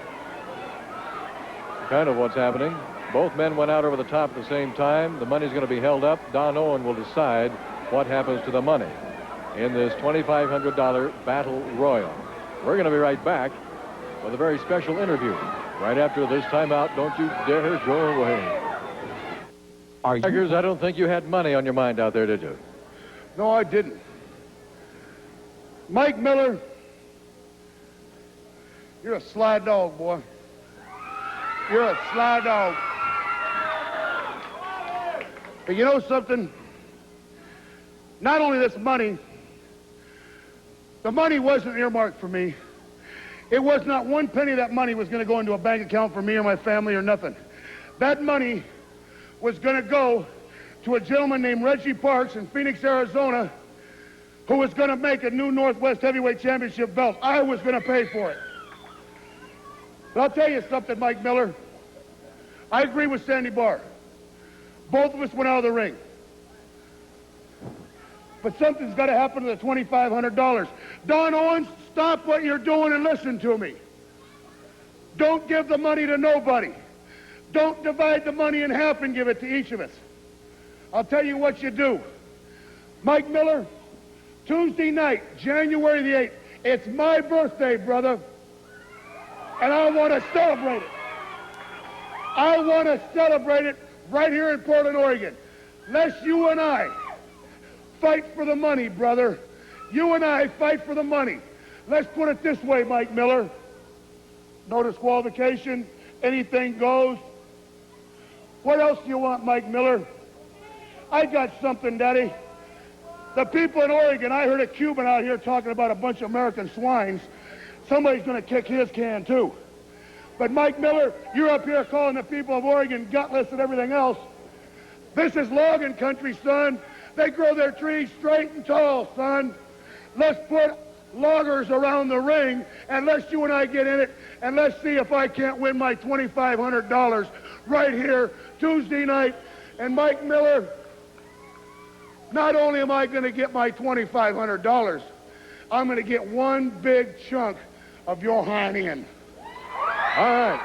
kind of what's happening. Both men went out over the top at the same time. The money's going to be held up. Don Owen will decide what happens to the money in this $2,500 Battle Royal. We're going to be right back with a very special interview right after this timeout. Don't you dare go away. Jaggers, I don't think you had money on your mind out there, did you? No, I didn't. Mike Miller, you're a sly dog, boy. You're a sly dog. But you know something? Not only this money, the money wasn't earmarked for me. It was not one penny of that money was going to go into a bank account for me or my family or nothing. That money was going to go to a gentleman named Reggie Parks in Phoenix, Arizona, who was going to make a new Northwest Heavyweight Championship belt. I was going to pay for it. But I'll tell you something, Mike Miller. I agree with Sandy Barr. Both of us went out of the ring. But something's got to happen to the $2,500. Don Owens, stop what you're doing and listen to me. Don't give the money to nobody. Don't divide the money in half and give it to each of us. I'll tell you what you do. Mike Miller, Tuesday night, January the 8th, it's my birthday, brother, and I want to celebrate it. I want to celebrate it right here in Portland, Oregon. Let's you and I fight for the money, brother. You and I fight for the money. Let's put it this way, Mike Miller. No disqualification. Anything goes. What else do you want, Mike Miller? I got something, Daddy. The people in Oregon, I heard a Cuban out here talking about a bunch of American swines. Somebody's going to kick his can, too. But, Mike Miller, you're up here calling the people of Oregon gutless and everything else. This is logging country, son. They grow their trees straight and tall, son. Let's put loggers around the ring, and let's you and I get in it, and let's see if I can't win my $2,500 right here Tuesday night. And, Mike Miller, not only am I going to get my $2,500, I'm going to get one big chunk of your hind end. All right.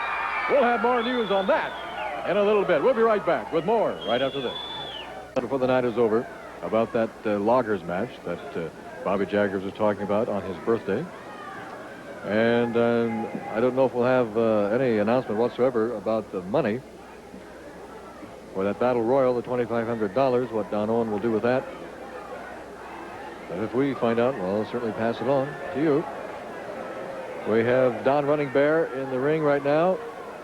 We'll have more news on that in a little bit. We'll be right back with more right after this. Before the night is over, about that loggers match that Bobby Jaggers was talking about on his birthday. And I don't know if we'll have any announcement whatsoever about the money for that Battle Royal, the $2,500, what Don Owen will do with that. But if we find out, well, I'll certainly pass it on to you. We have Don Running Bear in the ring right now.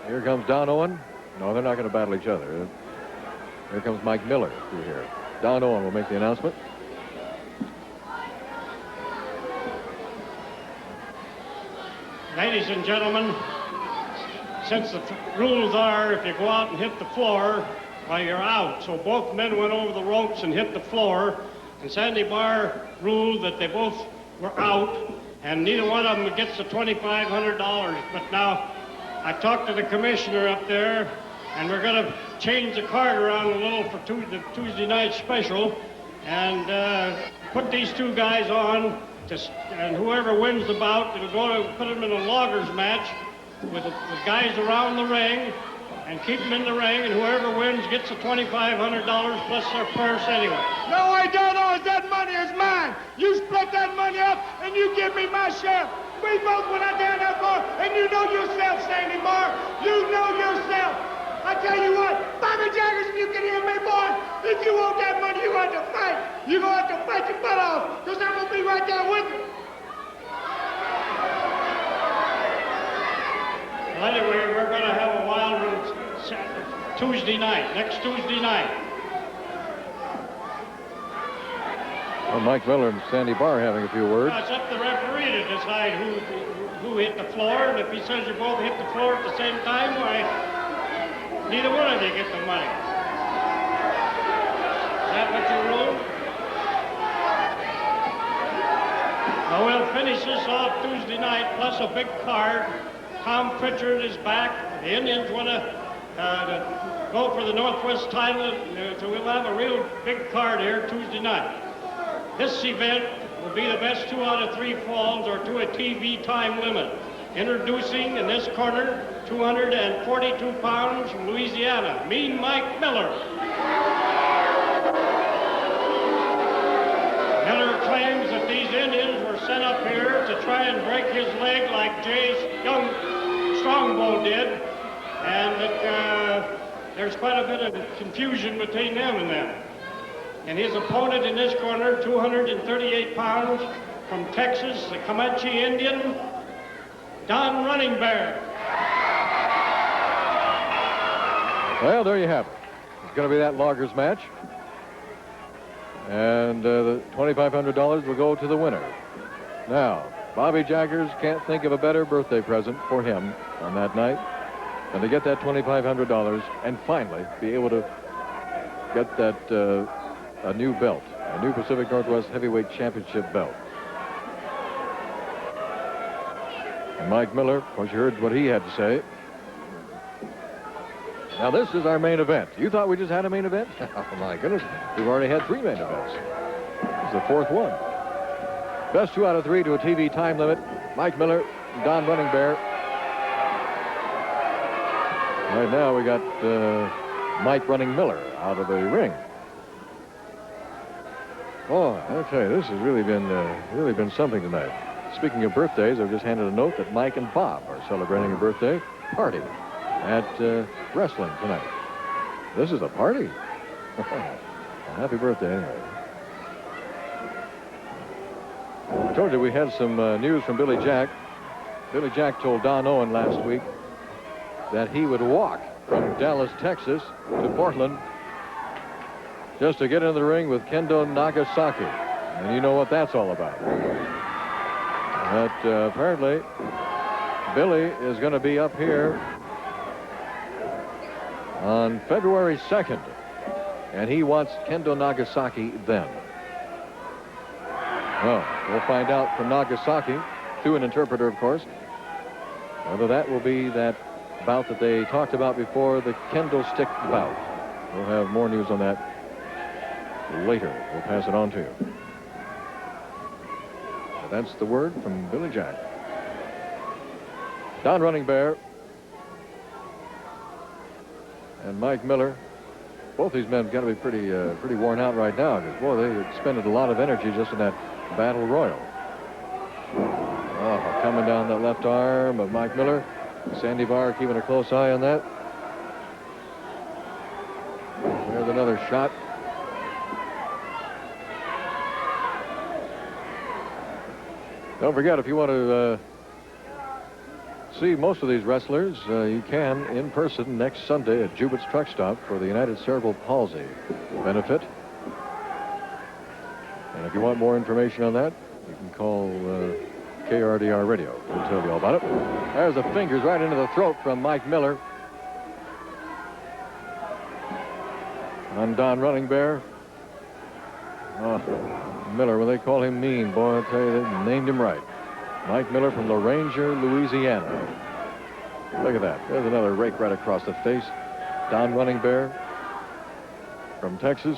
Here comes Don Owen. No, they're not going to battle each other. Here comes Mike Miller through here. Don Owen will make the announcement. Ladies and gentlemen, since the rules are if you go out and hit the floor, well, you're out. So both men went over the ropes and hit the floor. And Sandy Barr ruled that they both were out, and neither one of them gets the $2,500. But now, I talked to the commissioner up there, and we're going to change the card around a little for the Tuesday night special, and put these two guys on, and whoever wins the bout, it'll go to put them in a loggers match with guys around the ring, and keep them in the ring, and whoever wins gets the $2,500 plus their purse anyway. No, I don't know. That money is mine. You split that money up, and you give me my share. We both went out there in that bar, and you know yourself, Sandy Barr. You know yourself. I tell you what, Bobby Jaggers, if you can hear me, boy, if you want that money, you're going to have to fight. You're going to have to fight your butt off, because I'm going to be right there with you. Well, anyway, we're going to have a wild one Tuesday night, next Tuesday night. Well, Mike Miller and Sandy Barr having a few words. It's up to the referee to decide who hit the floor, and if he says you both hit the floor at the same time, why, neither one of you get the money. Is that what you rule? Well, we'll finish this off Tuesday night, plus a big card. Tom Pritchard is back. The Indians want to go for the Northwest title, so we'll have a real big card here Tuesday night. This event will be the best 2 out of 3 falls or to a TV time limit. Introducing in this corner, 242 pounds from Louisiana, Mean Mike Miller. Miller claims that these Indians were sent up here to try and break his leg like Jay's young Strongbow did, and that there's quite a bit of confusion between them and them. And his opponent in this corner, 238 pounds from Texas, the Comanche Indian, Don Running Bear. Well, there you have it. It's going to be that loggers match. And the $2,500 will go to the winner. Now, Bobby Jaggers can't think of a better birthday present for him on that night than to get that $2,500 and finally be able to get that a new belt, a new Pacific Northwest Heavyweight Championship belt. And Mike Miller, of course, you heard what he had to say. Now, this is our main event. You thought we just had a main event? Oh, my goodness. We've already had 3 main events. This is the 4th one. Best 2 out of 3 to a TV time limit. Mike Miller, Don Running Bear. Right now, we got Mike Running Miller out of the ring. Oh, I'll tell you, this has really been something tonight. Speaking of birthdays, I've just handed a note that Mike and Bob are celebrating a birthday party at wrestling tonight. This is a party. Happy birthday, anyway. I told you we had some news from Billy Jack. Billy Jack told Don Owen last week that he would walk from Dallas, Texas to Portland just to get into the ring with Kendo Nagasaki. And you know what that's all about. But apparently, Billy is going to be up here on February 2nd. And he wants Kendo Nagasaki then. Well, we'll find out from Nagasaki, through an interpreter, of course, whether that will be that bout that they talked about before, the kendo stick bout. We'll have more news on that later. We'll pass it on to you. But that's the word from Billy Jack. Don Running Bear and Mike Miller. Both these men got to be pretty worn out right now, because, boy, they expended a lot of energy just in that battle royal. Oh, coming down that left arm of Mike Miller. Sandy Barr keeping a close eye on that. There's another shot. Don't forget, if you want to see most of these wrestlers, you can in person next Sunday at Jubett's Truck Stop for the United Cerebral Palsy benefit. And if you want more information on that, you can call KRDR Radio. We'll tell you all about it. There's the fingers right into the throat from Mike Miller. On Don Running Bear. Oh, Miller, when they call him mean, boy, I'll tell you, they named him right. Mike Miller from La Ranger, Louisiana. Look at that. There's another rake right across the face. Don Running Bear from Texas.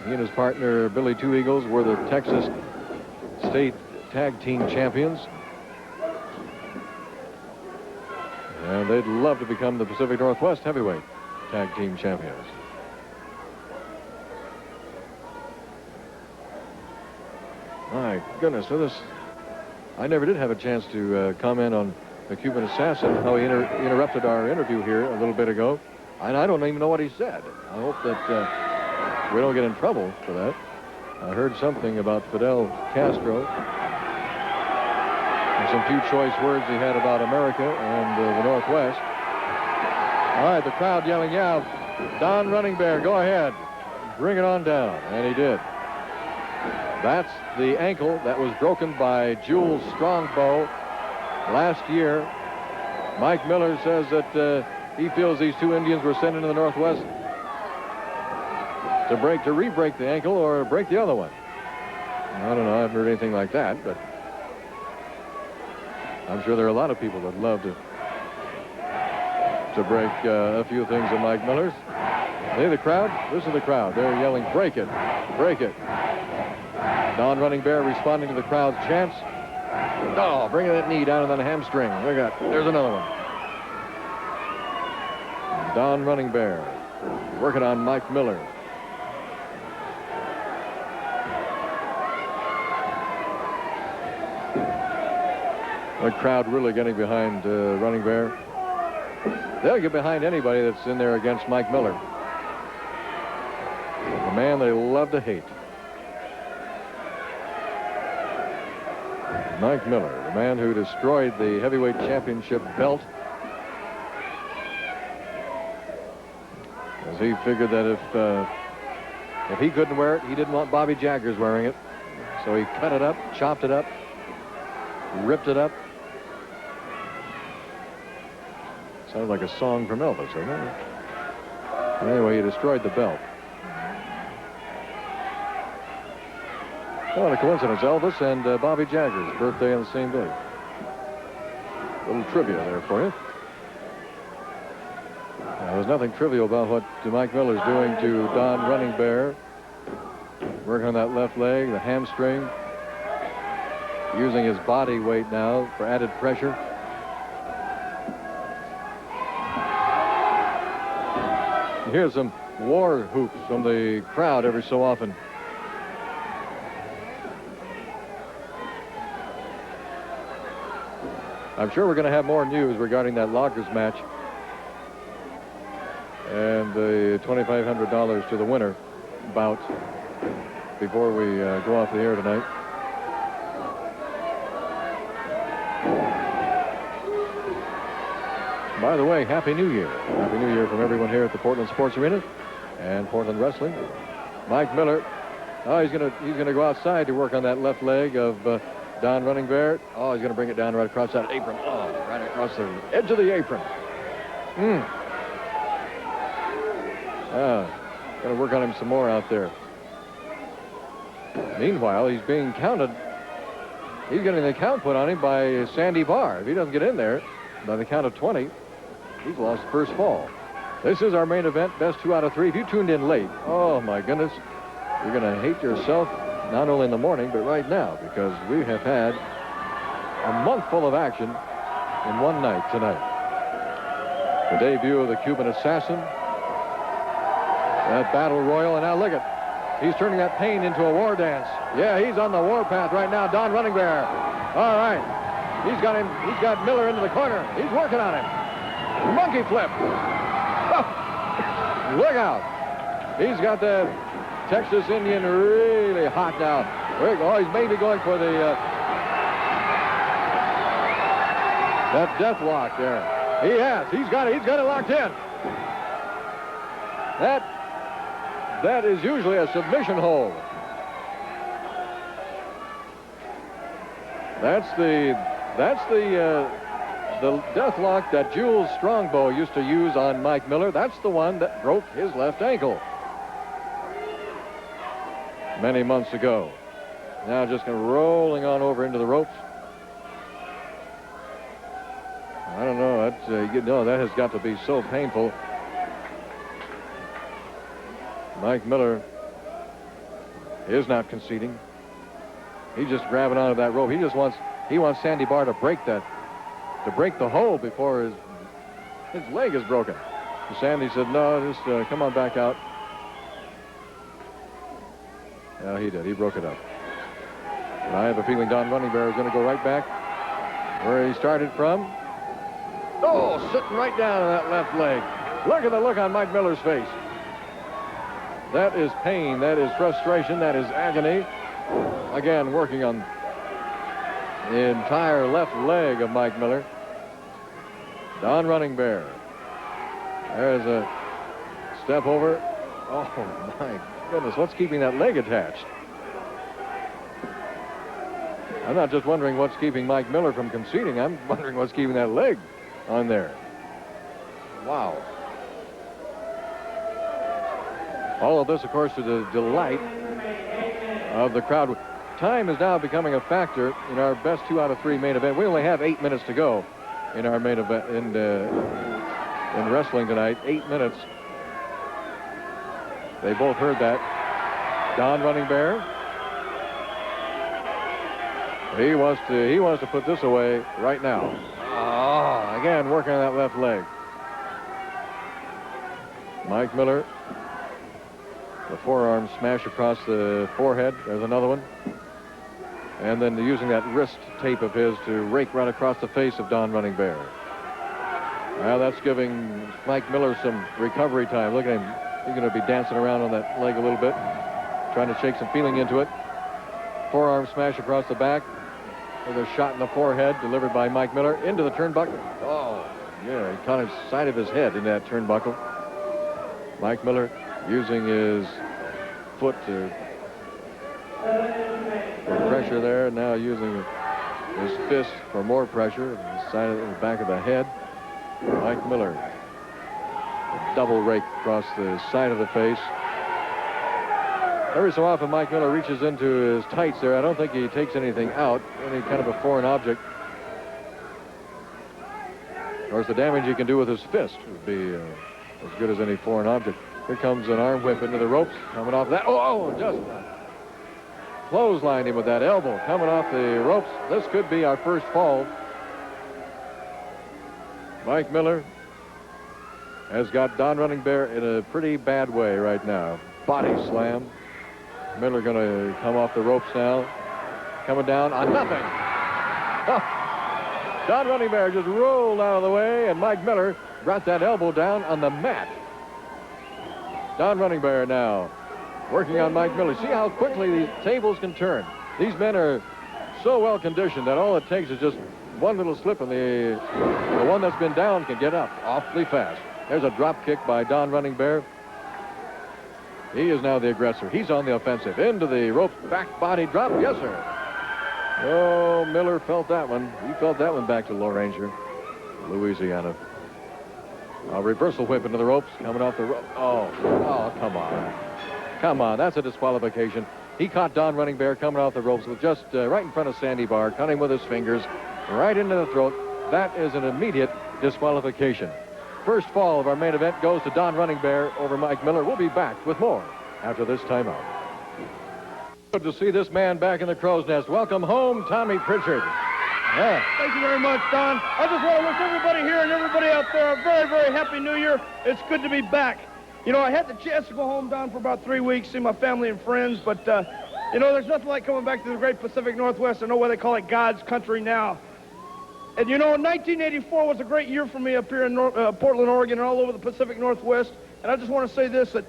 He and his partner, Billy Two Eagles, were the Texas State Tag Team Champions. And they'd love to become the Pacific Northwest Heavyweight Tag Team Champions. My goodness, so I never did have a chance to comment on the Cuban Assassin, how he interrupted our interview here a little bit ago. And I don't even know what he said. I hope that we don't get in trouble for that. I heard something about Fidel Castro. Some few choice words he had about America and the Northwest. All right, the crowd yelling, yeah, Don Running Bear, go ahead. Bring it on down. And he did. That's the ankle that was broken by Jules Strongbow last year. Mike Miller says that he feels these two Indians were sent into the Northwest to re-break the ankle or break the other one. I don't know. I haven't heard anything like that, but I'm sure there are a lot of people that love to break a few things of Mike Miller's. Hey, the crowd. Listen to the crowd. They're yelling, break it, break it. Don Running Bear responding to the crowd's chants. Oh, bringing that knee down on that hamstring. There's another one. Don Running Bear working on Mike Miller. The crowd really getting behind Running Bear. They'll get behind anybody that's in there against Mike Miller. The man they love to hate. Mike Miller, the man who destroyed the heavyweight championship belt. As he figured that if he couldn't wear it, he didn't want Bobby Jaggers wearing it. So he cut it up, chopped it up, ripped it up. Sounded like a song from Elvis, doesn't it? Anyway, he destroyed the belt. What a coincidence. Elvis and Bobby Jaggers' birthday on the same day. A little trivia there for you. There's nothing trivial about what Mike Miller's doing to Don Running Bear. Working on that left leg, the hamstring. Using his body weight now for added pressure. Here's some war hoops from the crowd every so often. I'm sure we're going to have more news regarding that Loggers match and the $2,500 to the winner bout before we go off the air tonight. By the way, Happy New Year. Happy New Year from everyone here at the Portland Sports Arena and Portland Wrestling. Mike Miller, he's gonna go outside to work on that left leg of Don Running Bear. Oh, he's going to bring it down right across that apron. Oh, right across the edge of the apron. Got to work on him some more out there. Meanwhile, he's being counted. He's getting the count put on him by Sandy Barr. If he doesn't get in there by the count of 20, he's lost the first fall. This is our main event, best 2 out of 3. If you tuned in late, oh my goodness, you're going to hate yourself. Not only in the morning, but right now, because we have had a month full of action in one night tonight. The debut of the Cuban Assassin, that battle royal, and now look at, he's turning that pain into a war dance. Yeah, he's on the war path right now, Don Running Bear. All right, he's got Miller into the corner. He's working on him. Monkey flip. Oh, look out. He's got the Texas Indian really hot now. Oh, he's maybe going for the that death lock there. He has. He's got it locked in. That is usually a submission hold. That's the death lock that Jules Strongbow used to use on Mike Miller. That's the one that broke his left ankle many months ago. Now just rolling on over into the ropes. I don't know. That has got to be so painful. Mike Miller is not conceding. He's just grabbing onto that rope. He wants Sandy Barr to break the hold before his leg is broken. And Sandy said, "No, just come on back out." Yeah, he did. He broke it up. And I have a feeling Don Running Bear is going to go right back where he started from. Oh, sitting right down on that left leg. Look at the look on Mike Miller's face. That is pain. That is frustration. That is agony. Again, working on the entire left leg of Mike Miller. Don Running Bear. There's a step over. Oh, my goodness. What's keeping that leg attached? I'm not just wondering what's keeping Mike Miller from conceding. I'm wondering what's keeping that leg on there. Wow. All of this, of course, to the delight of the crowd. Time is now becoming a factor in our best 2 out of 3 main event. We only have 8 minutes to go in our main event in wrestling tonight. 8 minutes. They both heard that. Don Running Bear. He wants to put this away right now. Oh, again, working on that left leg. Mike Miller. The forearm smash across the forehead. There's another one. And then using that wrist tape of his to rake right across the face of Don Running Bear. Well, that's giving Mike Miller some recovery time. Look at him. He's going to be dancing around on that leg a little bit, trying to shake some feeling into it. Forearm smash across the back. With a shot in the forehead delivered by Mike Miller into the turnbuckle. Oh, yeah, he caught his side of his head in that turnbuckle. Mike Miller using his foot for pressure there. Now using his fist for more pressure. The side of the back of the head. Mike Miller. A double rake across the side of the face. Every so often, Mike Miller reaches into his tights there. I don't think he takes anything out, any kind of a foreign object. Of course, the damage he can do with his fist would be as good as any foreign object. Here comes an arm whip into the ropes, coming off that. Oh, just clotheslined him with that elbow, coming off the ropes. This could be our first fall. Mike Miller has got Don Running Bear in a pretty bad way right now. Body slam. Miller going to come off the ropes now. Coming down on nothing. Oh. Don Running Bear just rolled out of the way, and Mike Miller brought that elbow down on the mat. Don Running Bear now working on Mike Miller. See how quickly the tables can turn. These men are so well conditioned that all it takes is just one little slip, and the one that's been down can get up awfully fast. There's a drop kick by Don Running Bear. He is now the aggressor. He's on the offensive. Into the rope, back body drop. Yes, sir. Oh, Miller felt that one. He felt that one back to Low Ranger, Louisiana. A reversal whip into the ropes, coming off the rope. Oh, come on. Come on, that's a disqualification. He caught Don Running Bear coming off the ropes with just right in front of Sandy Barr, caught him with his fingers, right into the throat. That is an immediate disqualification. First fall of our main event goes to Don Running Bear over Mike Miller. We'll be back with more after this timeout. Good to see this man back in the crow's nest. Welcome home, Tommy Pritchard. Yeah. Thank you very much, Don. I just want to wish everybody here and everybody out there a very, very happy New Year. It's good to be back. You know, I had the chance to go home, Don, for about 3 weeks, see my family and friends, but, you know, there's nothing like coming back to the great Pacific Northwest. I know why they call it God's country now. And, you know, 1984 was a great year for me up here in Portland, Oregon, and all over the Pacific Northwest. And I just want to say this, that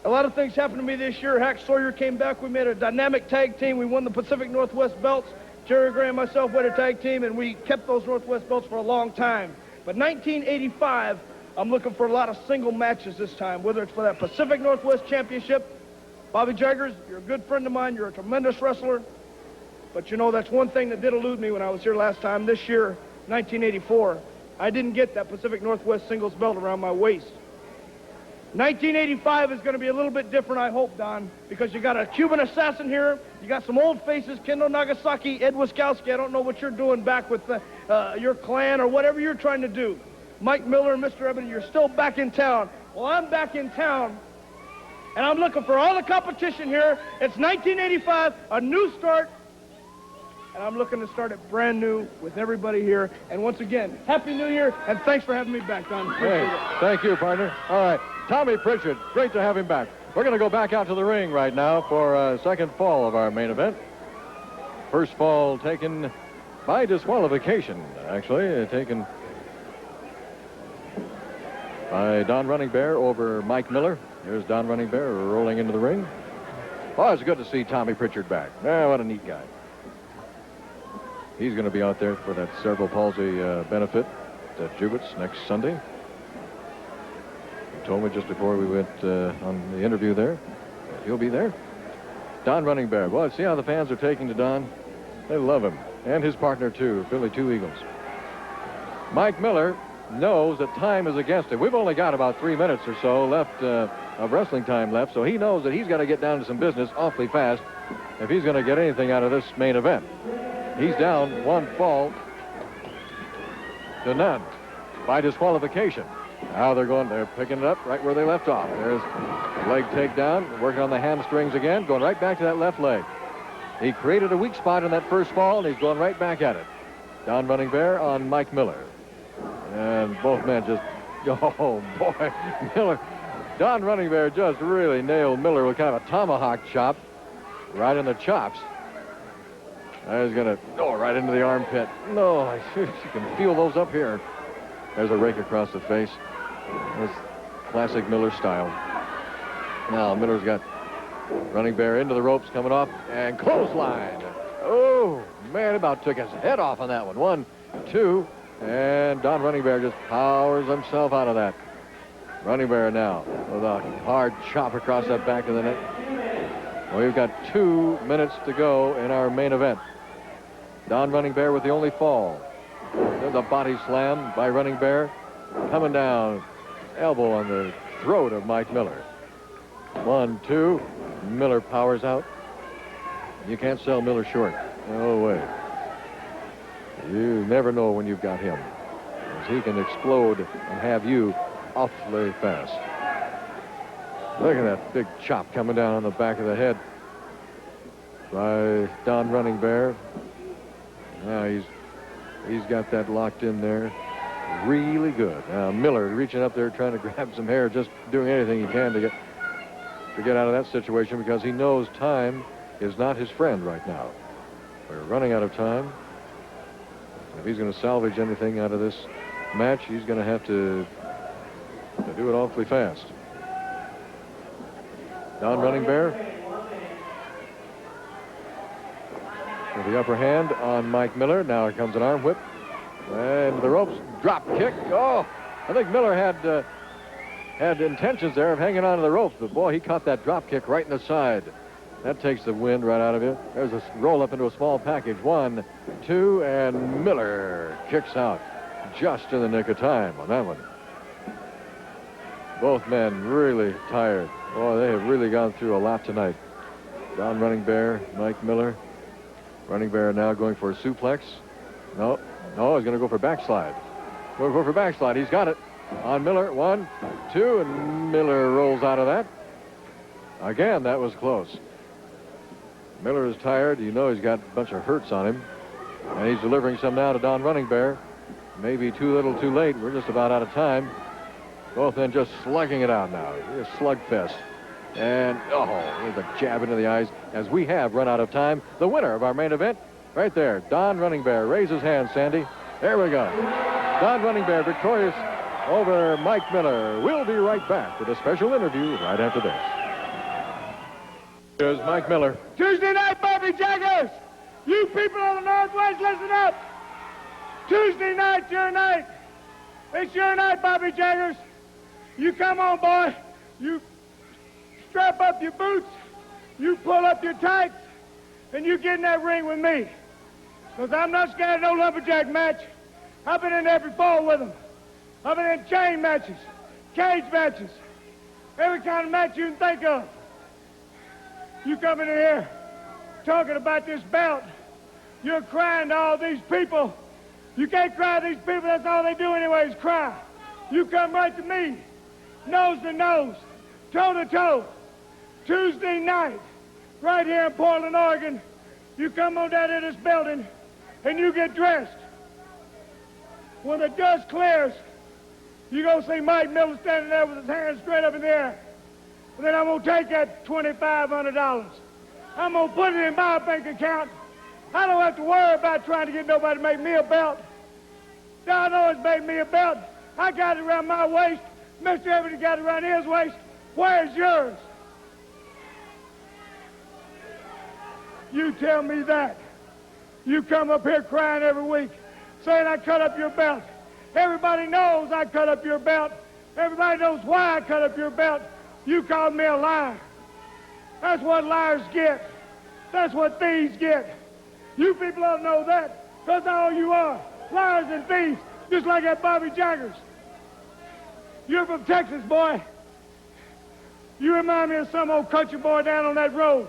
a lot of things happened to me this year. Hack Sawyer came back. We made a dynamic tag team. We won the Pacific Northwest belts. Jerry Gray and myself led a tag team, and we kept those Northwest belts for a long time. But 1985, I'm looking for a lot of single matches this time, whether it's for that Pacific Northwest Championship. Bobby Jaggers, you're a good friend of mine. You're a tremendous wrestler. But, you know, that's one thing that did elude me when I was here last time. This year, 1984, I didn't get that Pacific Northwest singles belt around my waist. 1985 is going to be a little bit different, I hope, Don, because you got a Cuban Assassin here. You got some old faces, Kendo Nagasaki, Ed Wiskowski. I don't know what you're doing back with your clan or whatever you're trying to do. Mike Miller and Mr. Ebony, you're still back in town. Well, I'm back in town, and I'm looking for all the competition here. It's 1985, a new start, and I'm looking to start it brand new with everybody here. And once again, Happy New Year, and thanks for having me back, Don. Hey, thank you, partner. All right, Tommy Pritchard, great to have him back. We're going to go back out to the ring right now for a second fall of our main event. First fall taken by disqualification, actually, taken by Don Running Bear over Mike Miller. Here's Don Running Bear rolling into the ring. Oh, it's good to see Tommy Pritchard back. What a neat guy. He's going to be out there for that cerebral palsy benefit at Jubett's next Sunday. He told me just before we went on the interview there. He'll be there. Don Running Bear. Well, see how the fans are taking to Don? They love him. And his partner, too, Billy Two Eagles. Mike Miller knows that time is against him. We've only got about 3 minutes or so left of wrestling time left, so he knows that he's got to get down to some business awfully fast if he's going to get anything out of this main event. He's down 1 fall to none by disqualification. Now they're picking it up right where they left off. There's leg takedown, working on the hamstrings again, going right back to that left leg. He created a weak spot in that first fall, and he's going right back at it. Don Running Bear on Mike Miller. And both men just, oh boy, Miller. Don Running Bear just really nailed Miller with kind of a tomahawk chop right in the chops. He's going to, right into the armpit. No, you can feel those up here. There's a rake across the face. That's classic Miller style. Now Miller's got Running Bear into the ropes, coming off, and clothesline. Oh, man, about took his head off on that one. 1, 2, and Don Running Bear just powers himself out of that. Running Bear now with a hard chop across that back of the neck. Well, we've got 2 minutes to go in our main event. Don Running Bear with the only fall. There's a body slam by Running Bear. Coming down, elbow on the throat of Mike Miller. 1, 2, Miller powers out. You can't sell Miller short. No way. You never know when you've got him, as he can explode and have you awfully fast. Look at that big chop coming down on the back of the head by Don Running Bear. Now he's got that locked in there really good. Now Miller reaching up there trying to grab some hair, just doing anything he can to get out of that situation, because he knows time is not his friend right now. We're running out of time. If he's going to salvage anything out of this match, he's going to have to do it awfully fast. Don Running Bear with the upper hand on Mike Miller. Now here comes an arm whip. And the ropes, drop kick. Oh, I think Miller had intentions there of hanging on to the ropes, but boy, he caught that drop kick right in the side. That takes the wind right out of it. There's a roll up into a small package. 1, 2, and Miller kicks out just in the nick of time on that one. Both men really tired. Boy, they have really gone through a lot tonight. Don Running Bear, Mike Miller. Running Bear now going for a suplex. No, he's going to go for backslide. Going for backslide. He's got it on Miller. 1, 2, and Miller rolls out of that. Again, that was close. Miller is tired. You know he's got a bunch of hurts on him. And he's delivering some now to Don Running Bear. Maybe too little, too late. We're just about out of time. Both men just slugging it out now. It's a slugfest. And, there's a jab into the eyes as we have run out of time. The winner of our main event, right there, Don Running Bear. Raise his hand, Sandy. There we go. Don Running Bear victorious over Mike Miller. We'll be right back with a special interview right after this. Here's Mike Miller. Tuesday night, Bobby Jaggers. You people on the Northwest, listen up. Tuesday night, your night. It's your night, Bobby Jaggers. You come on, boy. You strap up your boots. You pull up your tights. And you get in that ring with me. Because I'm not scared of no lumberjack match. I've been in every fall with them. I've been in chain matches, cage matches, every kind of match you can think of. You coming in here talking about this belt. You're crying to all these people. You can't cry to these people. That's all they do anyway is cry. You come right to me, nose to nose, toe to toe, Tuesday night, right here in Portland, Oregon. You come on down to this building and you get dressed. When the dust clears, you're going to see Mike Miller standing there with his hands straight up in the air. And then I'm going to take that $2,500. I'm going to put it in my bank account. I don't have to worry about trying to get nobody to make me a belt. Don always made me a belt. I got it around my waist. Mr. Everett got it around his waist. Where's yours? You tell me that. You come up here crying every week, saying I cut up your belt. Everybody knows I cut up your belt. Everybody knows why I cut up your belt. You called me a liar. That's what liars get. That's what thieves get. You people don't know that, because all you are, liars and thieves, just like that Bobby Jaggers. You're from Texas, boy. You remind me of some old country boy down on that road.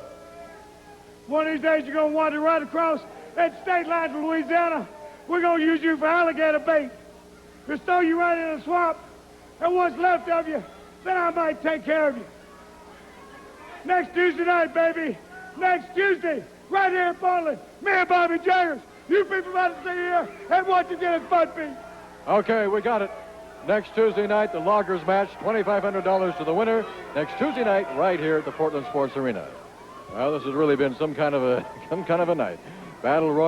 One of these days you're going to wander right across that state line to Louisiana. We're going to use you for alligator bait. Just throw you right in the swamp, and what's left of you, then I might take care of you. Next Tuesday night, baby. Next Tuesday, right here in Portland. Me and Bobby Jaggers. You people about to sit here and watch you get his butt beat. Okay, we got it. Next Tuesday night, the Loggers match, $2,500 to the winner. Next Tuesday night, right here at the Portland Sports Arena. Well, this has really been some kind of a night. Battle Royal.